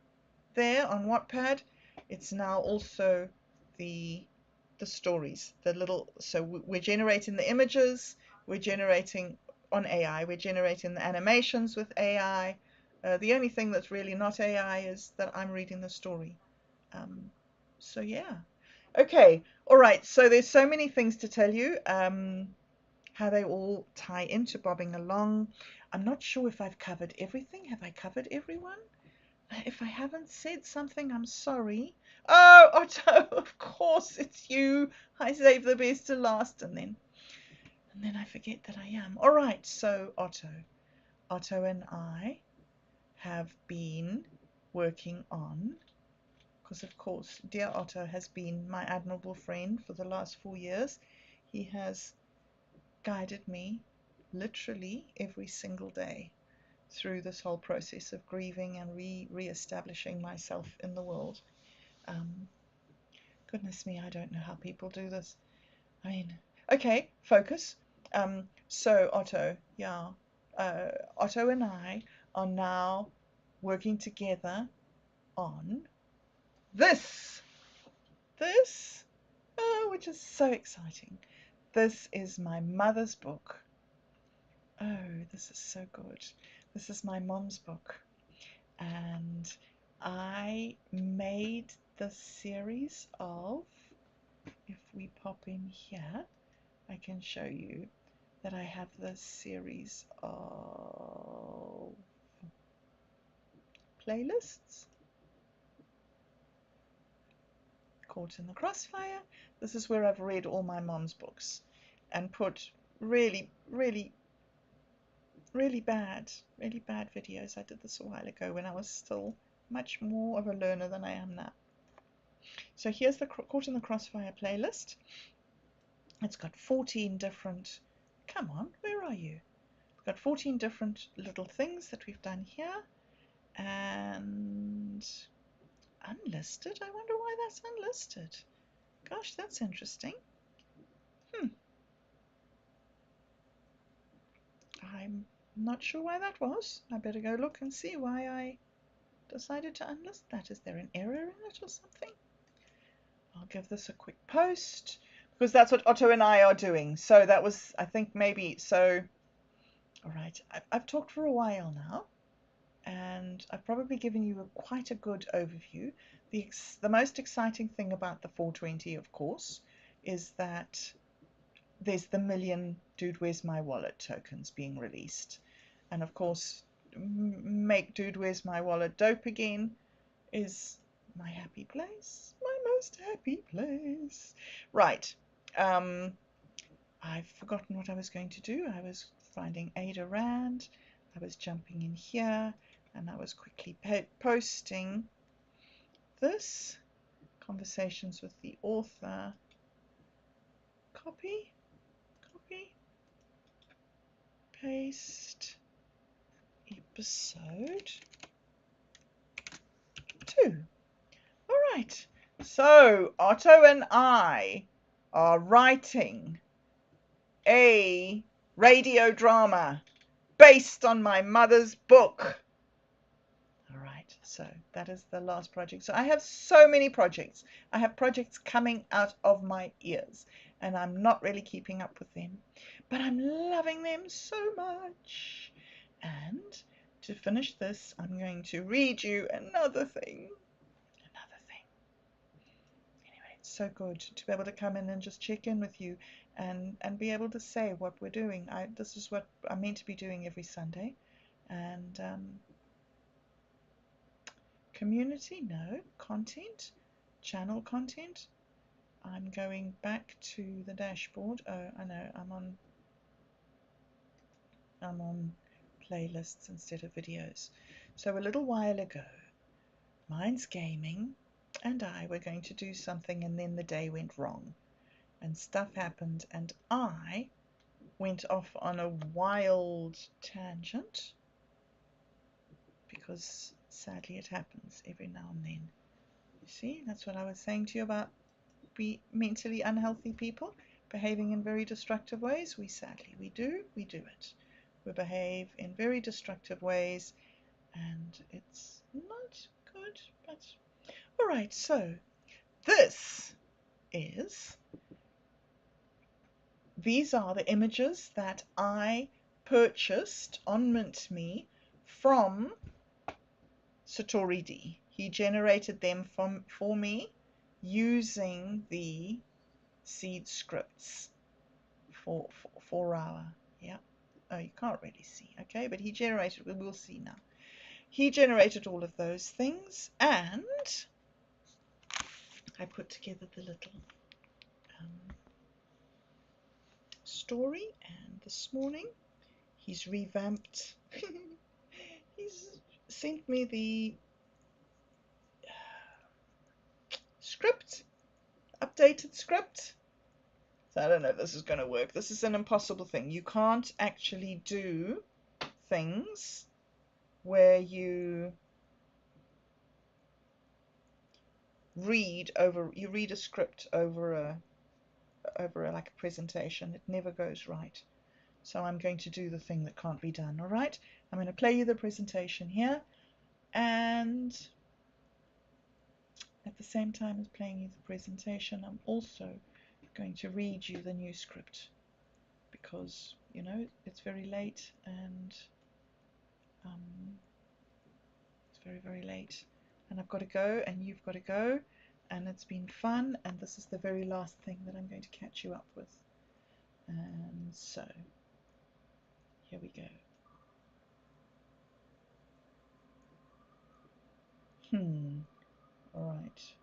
there on Wattpad, it's now also the stories, the little, so we're generating the images, we're generating on AI, we're generating the animations with AI. The only thing that's really not AI is that I'm reading the story. Um, so yeah. Okay, all right. So there's so many things to tell you. How they all tie into bobbing along. I'm not sure if I've covered everything. Have I covered everyone? If I haven't said something, I'm sorry. Oh, Otto, of course it's you. I save the best to last, and then I forget that I am. All right. So Otto and I have been working on, because of course dear Otto has been my admirable friend for the last 4 years. He has guided me literally every single day through this whole process of grieving and re-establishing myself in the world. Um, Goodness me, I don't know how people do this. I mean, okay, focus. So Otto, yeah, Otto and I are now working together on this. This, oh, which is so exciting. This is my mother's book. Oh, this is so good. This is my mom's book. And I made the series of, if we pop in here, I can show you that I have this series of playlists. Caught in the Crossfire. This is where I've read all my mom's books and put really, really, really bad videos. I did this a while ago when I was still much more of a learner than I am now. So here's the Caught in the Crossfire playlist. It's got 14 different, come on, where are you? It's got 14 different little things that we've done here. And unlisted, I wonder why that's unlisted. Gosh, that's interesting. I'm not sure why that was. I better go look and see why I decided to unlist that. Is there an error in it or something? I'll give this a quick post, because that's what Otto and I are doing. So that was, I think, maybe, so, all right, I've talked for a while now, and I've probably given you quite a good overview. The most exciting thing about the 420, of course, is that there's the million Dude, Where's My Wallet tokens being released. And of course, make Dude, Where's My Wallet dope again is my happy place, my most happy place. Right. I've forgotten what I was going to do. I was finding Ada Rand. I was jumping in here, and I was quickly posting this. Conversations with the author. Copy, paste episode 2. All right, so Otto and I are writing a radio drama based on my mother's book. All right, so that is the last project. So I have so many projects. I have projects coming out of my ears, and I'm not really keeping up with them, but I'm loving them so much. And to finish this, I'm going to read you another thing. Anyway, it's so good to be able to come in and just check in with you and be able to say what we're doing. This is what I'm meant to be doing every Sunday. And community, no. Content, channel content. I'm going back to the dashboard. Oh, I know, I'm on playlists instead of videos. So a little while ago, Minds Gaming and I were going to do something, and then the day went wrong and stuff happened, and I went off on a wild tangent, because sadly it happens every now and then. You see, that's what I was saying to you about mentally unhealthy people behaving in very destructive ways. We do it. We behave in very destructive ways, and it's not good. But all right, so these are the images that I purchased on MintMe from Satori D. He generated them for me using the seed scripts for our, yeah. Oh, you can't really see, okay, but he generated, we'll see now. He generated all of those things, and I put together the little story, and this morning he's revamped. He's sent me the script, updated script. So I don't know if this is going to work. This is an impossible thing. You can't actually do things where you read a script over like a presentation. It never goes right. So I'm going to do the thing that can't be done. All right, I'm going to play you the presentation here, and at the same time as playing you the presentation, I'm also going to read you the new script, because you know it's very late, and it's very late, and I've got to go, and you've got to go, and it's been fun, and this is the very last thing that I'm going to catch you up with. And so here we go. All right.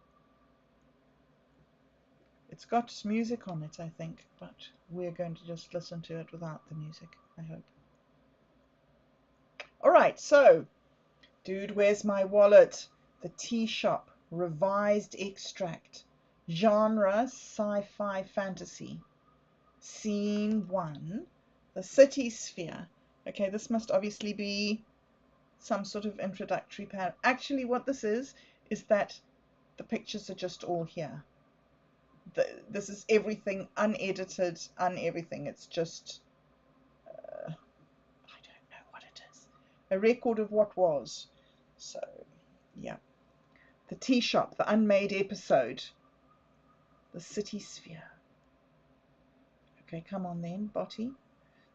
It's got music on it, I think, but we're going to just listen to it without the music, I hope. All right, so, Dude, Where's My Wallet? The Tea Shop, revised extract, genre sci-fi fantasy, scene 1, the city sphere. Okay, this must obviously be some sort of introductory panel. Actually, what this is that the pictures are just all here. This is everything unedited, everything. It's just, I don't know what it is. A record of what was. So, yeah. The Tea Shop, the unmade episode. The city sphere. Okay, come on then, Botty.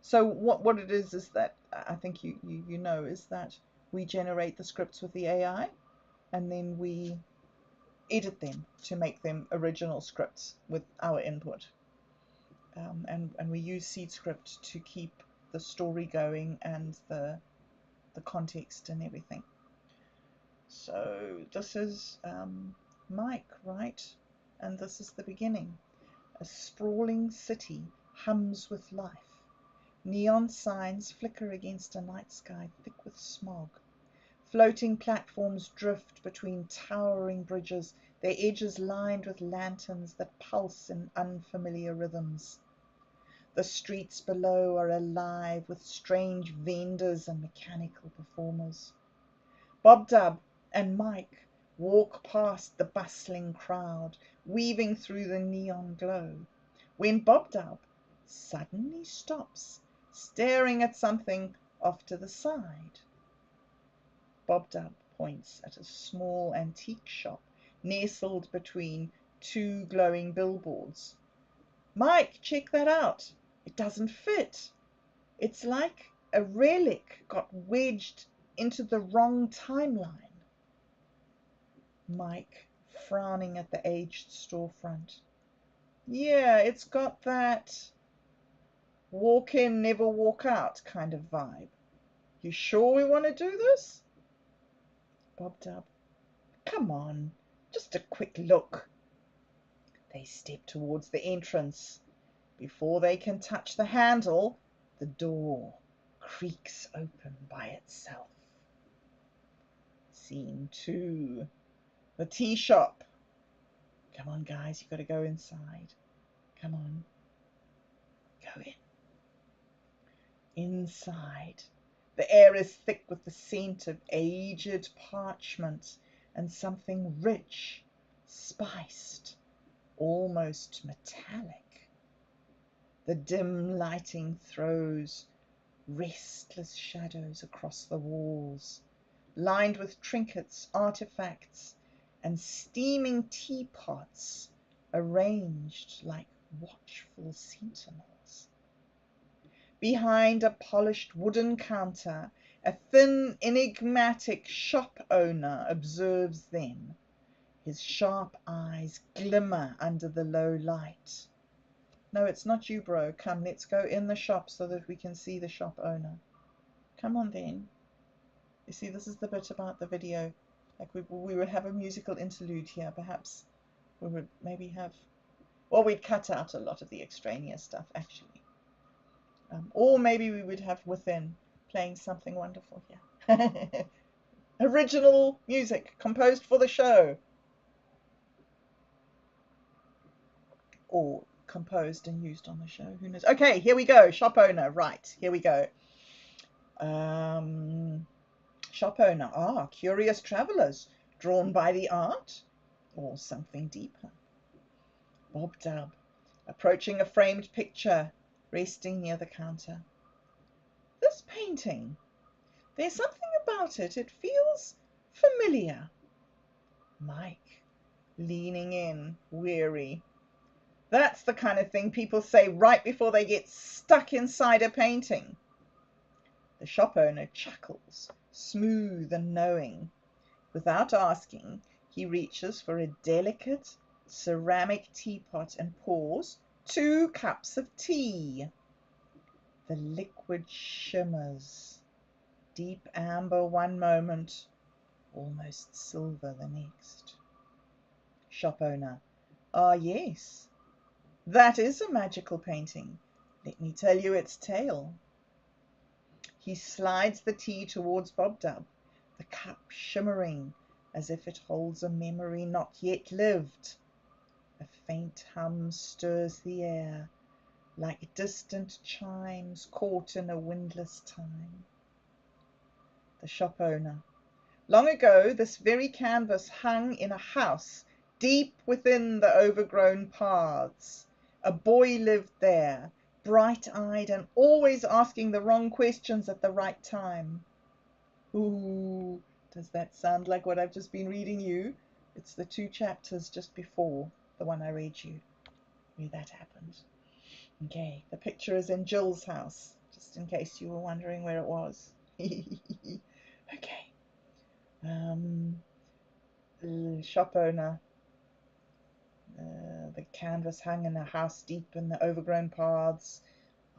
So what it is that, I think you know, is that we generate the scripts with the AI, and then we edit them to make them original scripts with our input. And we use SeedScript to keep the story going and the context and everything. So this is Mike, right? And this is the beginning. A sprawling city hums with life. Neon signs flicker against a night sky thick with smog. Floating platforms drift between towering bridges, their edges lined with lanterns that pulse in unfamiliar rhythms. The streets below are alive with strange vendors and mechanical performers. Bob Dub and Mike walk past the bustling crowd, weaving through the neon glow, when Bob Dub suddenly stops, staring at something off to the side. Bob Dub points at a small antique shop nestled between two glowing billboards. Mike, check that out. It doesn't fit. It's like a relic got wedged into the wrong timeline. Mike, frowning at the aged storefront. Yeah, it's got that walk in, never walk out kind of vibe. You sure we want to do this? Bob Dub. Come on, just a quick look. They step towards the entrance. Before they can touch the handle, the door creaks open by itself. Scene 2. The tea shop. Come on, guys, you've got to go inside. Come on. Go in. Inside, the air is thick with the scent of aged parchment and something rich, spiced, almost metallic. The dim lighting throws restless shadows across the walls, lined with trinkets, artifacts, and steaming teapots arranged like watchful sentinels. Behind a polished wooden counter, a thin, enigmatic shop owner observes them. His sharp eyes glimmer under the low light. No, it's not you, bro. Come, let's go in the shop so that we can see the shop owner. Come on, then. You see, this is the bit about the video. Like, we would have a musical interlude here. Perhaps we would maybe have... Well, we'd cut out a lot of the extraneous stuff, actually. Or maybe we would have Within playing something wonderful here. Original music composed for the show. Or composed and used on the show. Who knows? Okay, here we go. Shop owner. Right, here we go. Shop owner. Ah, curious travelers drawn by the art or something deeper. Bob Dub approaching a framed picture resting near the counter. This painting, there's something about it. It feels familiar. Mike, leaning in, weary. That's the kind of thing people say right before they get stuck inside a painting. The shop owner chuckles, smooth and knowing. Without asking, he reaches for a delicate ceramic teapot and pours 2 cups of tea. The liquid shimmers, deep amber one moment, almost silver the next. Shop owner. Ah, yes, that is a magical painting. Let me tell you its tale. He slides the tea towards Bob Dub, the cup shimmering as if it holds a memory not yet lived. A faint hum stirs the air, like distant chimes caught in a windless time. The shop owner. Long ago, this very canvas hung in a house deep within the overgrown paths. A boy lived there, bright-eyed and always asking the wrong questions at the right time. Ooh, does that sound like what I've just been reading you? It's the 2 chapters just before the one I read you, where that happened. Okay, the picture is in Jill's house, just in case you were wondering where it was. Okay. Shop owner. The canvas hung in a house deep in the overgrown paths,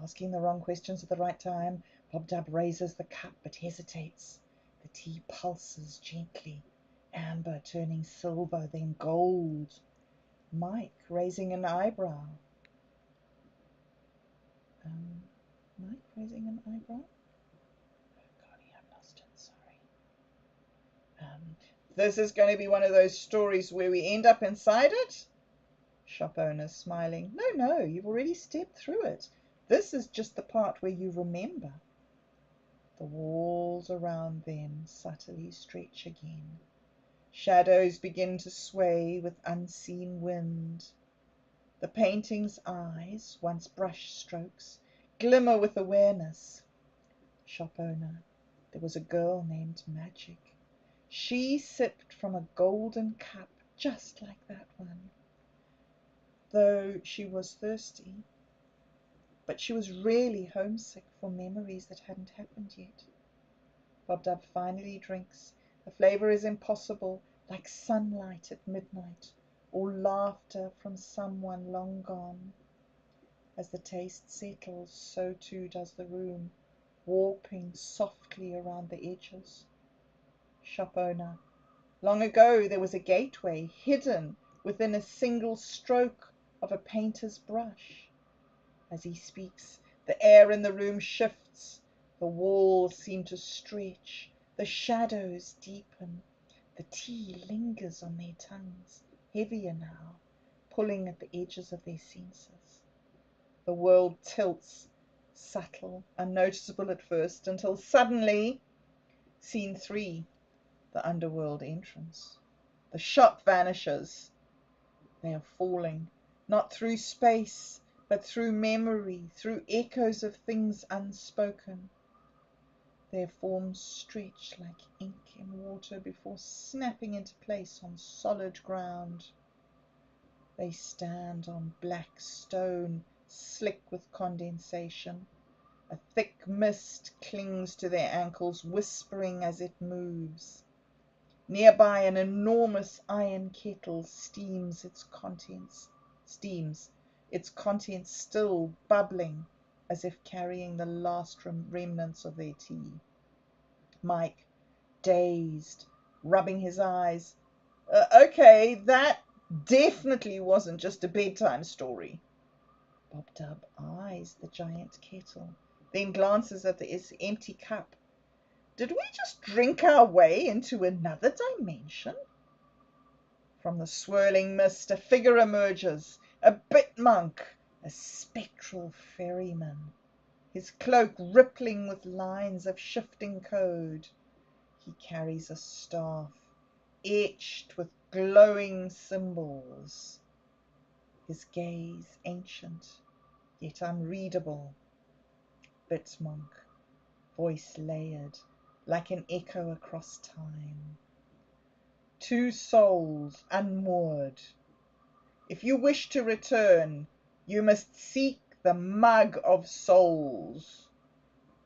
asking the wrong questions at the right time. Bob Dub raises the cup but hesitates. The tea pulses gently, amber turning silver, then gold. Mike raising an eyebrow. Mike raising an eyebrow? Oh, golly, I've lost it, sorry. This is going to be one of those stories where we end up inside it? Shop owner smiling. No, you've already stepped through it. This is just the part where you remember. The walls around them subtly stretch again. Shadows begin to sway with unseen wind. The painting's eyes, once brush strokes, glimmer with awareness. Shop owner, there was a girl named Magic. She sipped from a golden cup just like that one. Though she was thirsty, but she was really homesick for memories that hadn't happened yet. Bob Dub finally drinks. The flavour is impossible, like sunlight at midnight, or laughter from someone long gone. As the taste settles, so too does the room, warping softly around the edges. Shop owner, long ago there was a gateway hidden within a single stroke of a painter's brush. As he speaks, the air in the room shifts, the walls seem to stretch, the shadows deepen. The tea lingers on their tongues, heavier now, pulling at the edges of their senses. The world tilts, subtle, unnoticeable at first, until suddenly, scene 3, the underworld entrance. The shop vanishes. They are falling, not through space, but through memory, through echoes of things unspoken. Their forms stretch like ink in water before snapping into place on solid ground. They stand on black stone, slick with condensation. A thick mist clings to their ankles, whispering as it moves. Nearby, an enormous iron kettle steams, its contents still bubbling, as if carrying the last remnants of their tea. Mike, dazed, rubbing his eyes. Okay, that definitely wasn't just a bedtime story. Bob Dub eyes the giant kettle, then glances at the empty cup. Did we just drink our way into another dimension? From the swirling mist a figure emerges, a bit monk, a spectral ferryman, his cloak rippling with lines of shifting code. He carries a staff, etched with glowing symbols, his gaze ancient, yet unreadable. Bit monk, voice layered, like an echo across time. Two souls unmoored. If you wish to return, you must seek the mug of souls.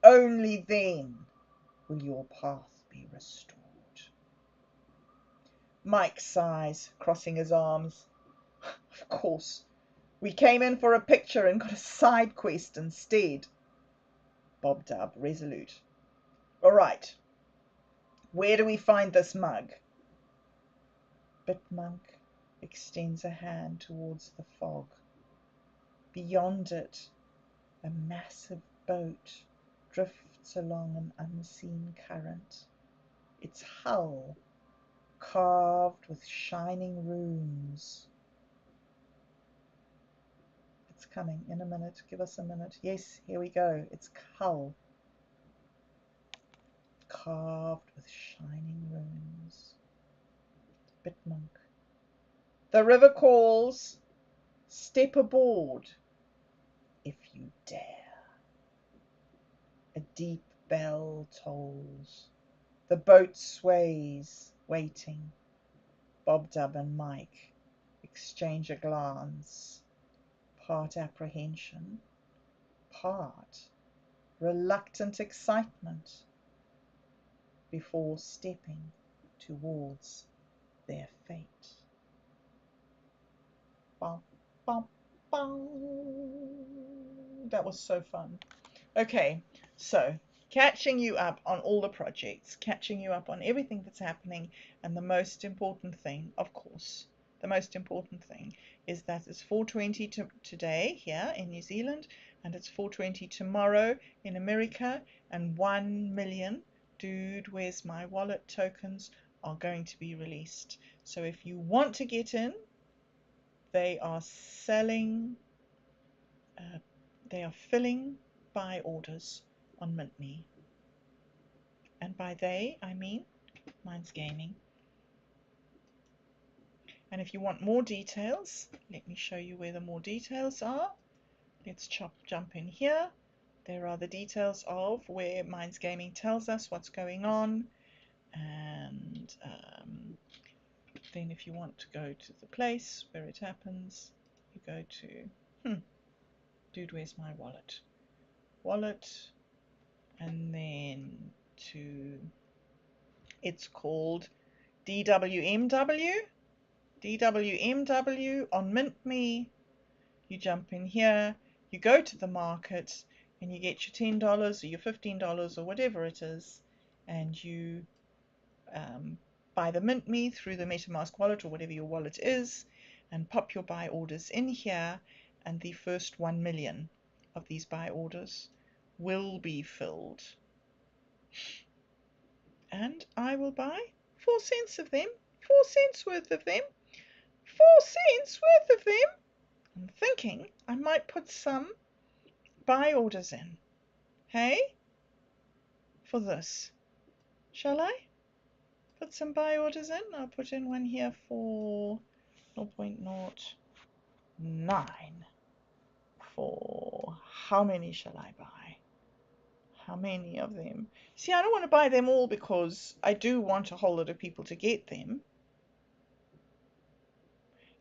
Only then will your path be restored. Mike sighs, crossing his arms. Of course, we came in for a picture and got a side quest instead. Bob Dub, resolute. All right, where do we find this mug? Bitmonk extends a hand towards the fog. Beyond it, a massive boat drifts along an unseen current, its hull carved with shining runes. It's coming in a minute. Give us a minute. Yes, here we go. Its hull carved with shining runes. Bitmonk. The river calls. Step aboard if you dare. A deep bell tolls. The boat sways, waiting. Bob Dub and Mike exchange a glance, part apprehension, part reluctant excitement, before stepping towards their fate. Bum, bum, bum. That was so fun. Okay, so catching you up on all the projects, catching you up on everything that's happening, and the most important thing, of course, the most important thing is that it's 4:20 today here in New Zealand, and it's 4:20 tomorrow in America, and 1 million Dude, Where's My Wallet tokens are going to be released. So if you want to get in, they are selling They are filling buy orders on MintMe. And by they, I mean Minds Gaming. And if you want more details, let me show you where the more details are. Let's jump in here. There are the details of where Minds Gaming tells us what's going on. And then if you want to go to the place where it happens, you go to, dude, where's my wallet? Wallet, and then to, it's called DWMW. DWMW on MintMe. You jump in here, you go to the market, and you get your $10 or your $15 or whatever it is, and you buy the MintMe through the MetaMask wallet or whatever your wallet is, and pop your buy orders in here, and the first 1 million of these buy orders will be filled. And I will buy 4 cents of them, 4 cents worth of them, 4 cents worth of them. I'm thinking I might put some buy orders in. Hey? For this. Shall I? Put some buy orders in. I'll put in one here for 0.09. For how many shall I buy? How many of them? See, I don't want to buy them all because I do want a whole lot of people to get them.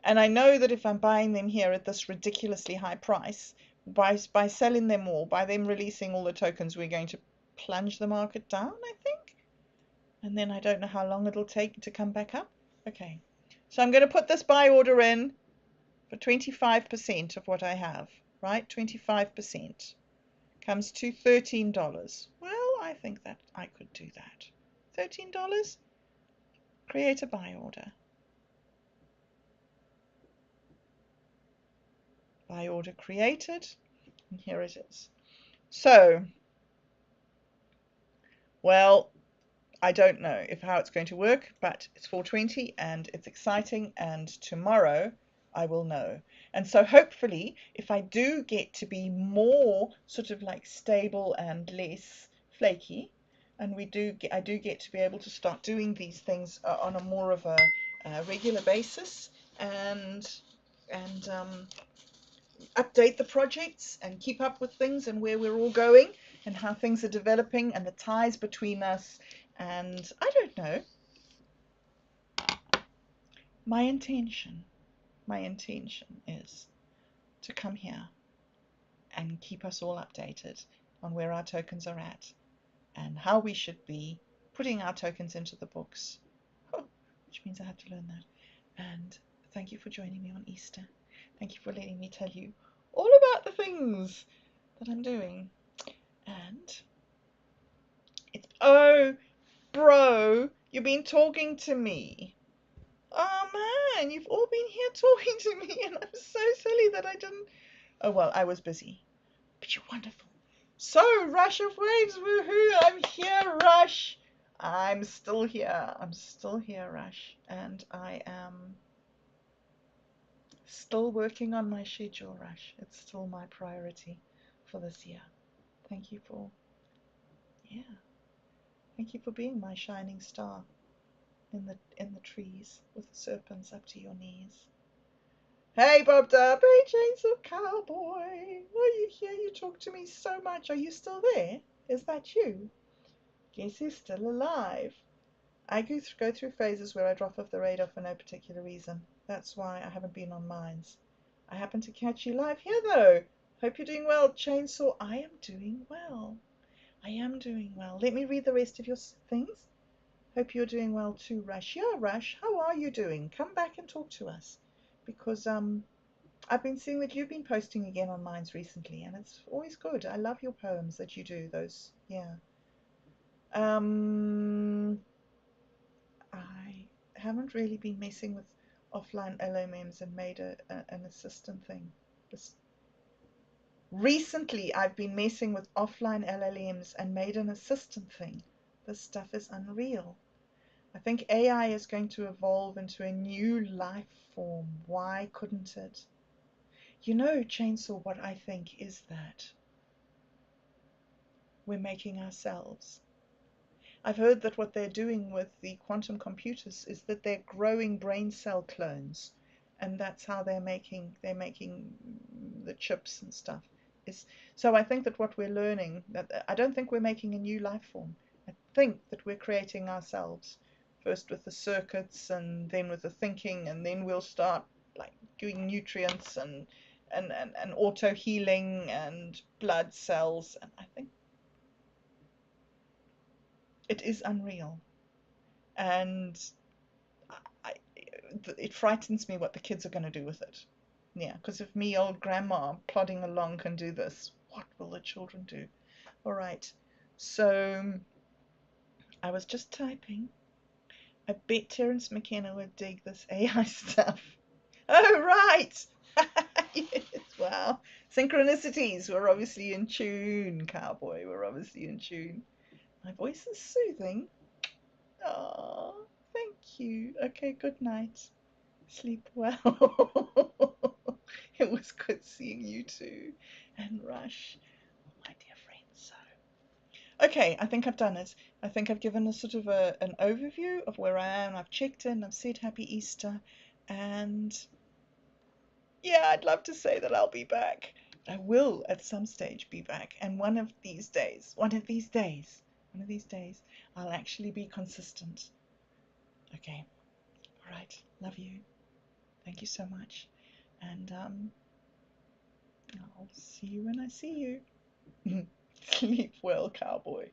And I know that if I'm buying them here at this ridiculously high price, by selling them all, by them releasing all the tokens, we're going to plunge the market down, I think. And then I don't know how long it'll take to come back up. Okay, so I'm going to put this buy order in for 25% of what I have, right? 25% comes to $13. Well, I think that I could do that. $13? Create a buy order. Buy order created, and here it is. So, well, I don't know how it's going to work, but it's 4:20 and it's exciting, and tomorrow I will know. And so hopefully, if I do get to be more sort of like stable and less flaky, and I do get to be able to start doing these things on a more of a regular basis, and update the projects and keep up with things and where we're all going and how things are developing and the ties between us. And I don't know, my intention is to come here and keep us all updated on where our tokens are at and how we should be putting our tokens into the books, which means I have to learn that. And thank you for joining me on Easter. Thank you for letting me tell you all about the things that I'm doing. And it's, oh, bro, you've been talking to me. Oh man, you've all been here talking to me, and I'm so silly that I didn't. Oh well, I was busy. But you're wonderful. So, Rush of Waves, woohoo! I'm here, Rush. I'm still here. I'm still here, Rush. And I am still working on my schedule, Rush. It's still my priority for this year. Thank you for, yeah. Thank you for being my shining star in the trees with the serpents up to your knees. Hey, Bob Dub. Hey, Chainsaw Cowboy. Are you here? You talk to me so much. Are you still there? Is that you? Guess he's still alive. I go through phases where I drop off the radar for no particular reason. That's why I haven't been on Minds. I happen to catch you live here, though. Hope you're doing well, Chainsaw. I am doing well. I am doing well. Let me read the rest of your things. Hope you're doing well too, Rush. Yeah, Rush, how are you doing? Come back and talk to us. Because I've been seeing that you've been posting again on Minds recently, and it's always good. I love your poems that you do, those, yeah. I haven't really been messing with offline LMMs and made an assistant thing. Recently, I've been messing with offline LLMs and made an assistant thing. This stuff is unreal. I think AI is going to evolve into a new life form. Why couldn't it? You know, Chainsaw, what I think is that we're making ourselves. I've heard that what they're doing with the quantum computers is that they're growing brain cell clones, and that's how they're making the chips and stuff. Is so I think that what we're learning, that I don't think we're making a new life form. I think that we're creating ourselves first with the circuits, and then with the thinking, and then we'll start like doing nutrients and auto healing and blood cells, and I think it is unreal. And I, it frightens me what the kids are going to do with it. Yeah, because if me, old grandma, plodding along can do this, what will the children do? All right. So I was just typing. I bet Terence McKenna would dig this AI stuff. Oh, right. Yes, wow. Synchronicities. We're obviously in tune, cowboy. We're obviously in tune. My voice is soothing. Oh, thank you. Okay, good night. Sleep well. It was good seeing you too. And Rush, my dear friend. So, okay, I think I've done it. I think I've given a sort of an overview of where I am. I've checked in, I've said Happy Easter, and yeah, I'd love to say that I'll be back. I will at some stage be back, and one of these days, I'll actually be consistent. Okay, all right, love you. Thank you so much, and I'll see you when I see you. Sleep well, cowboy.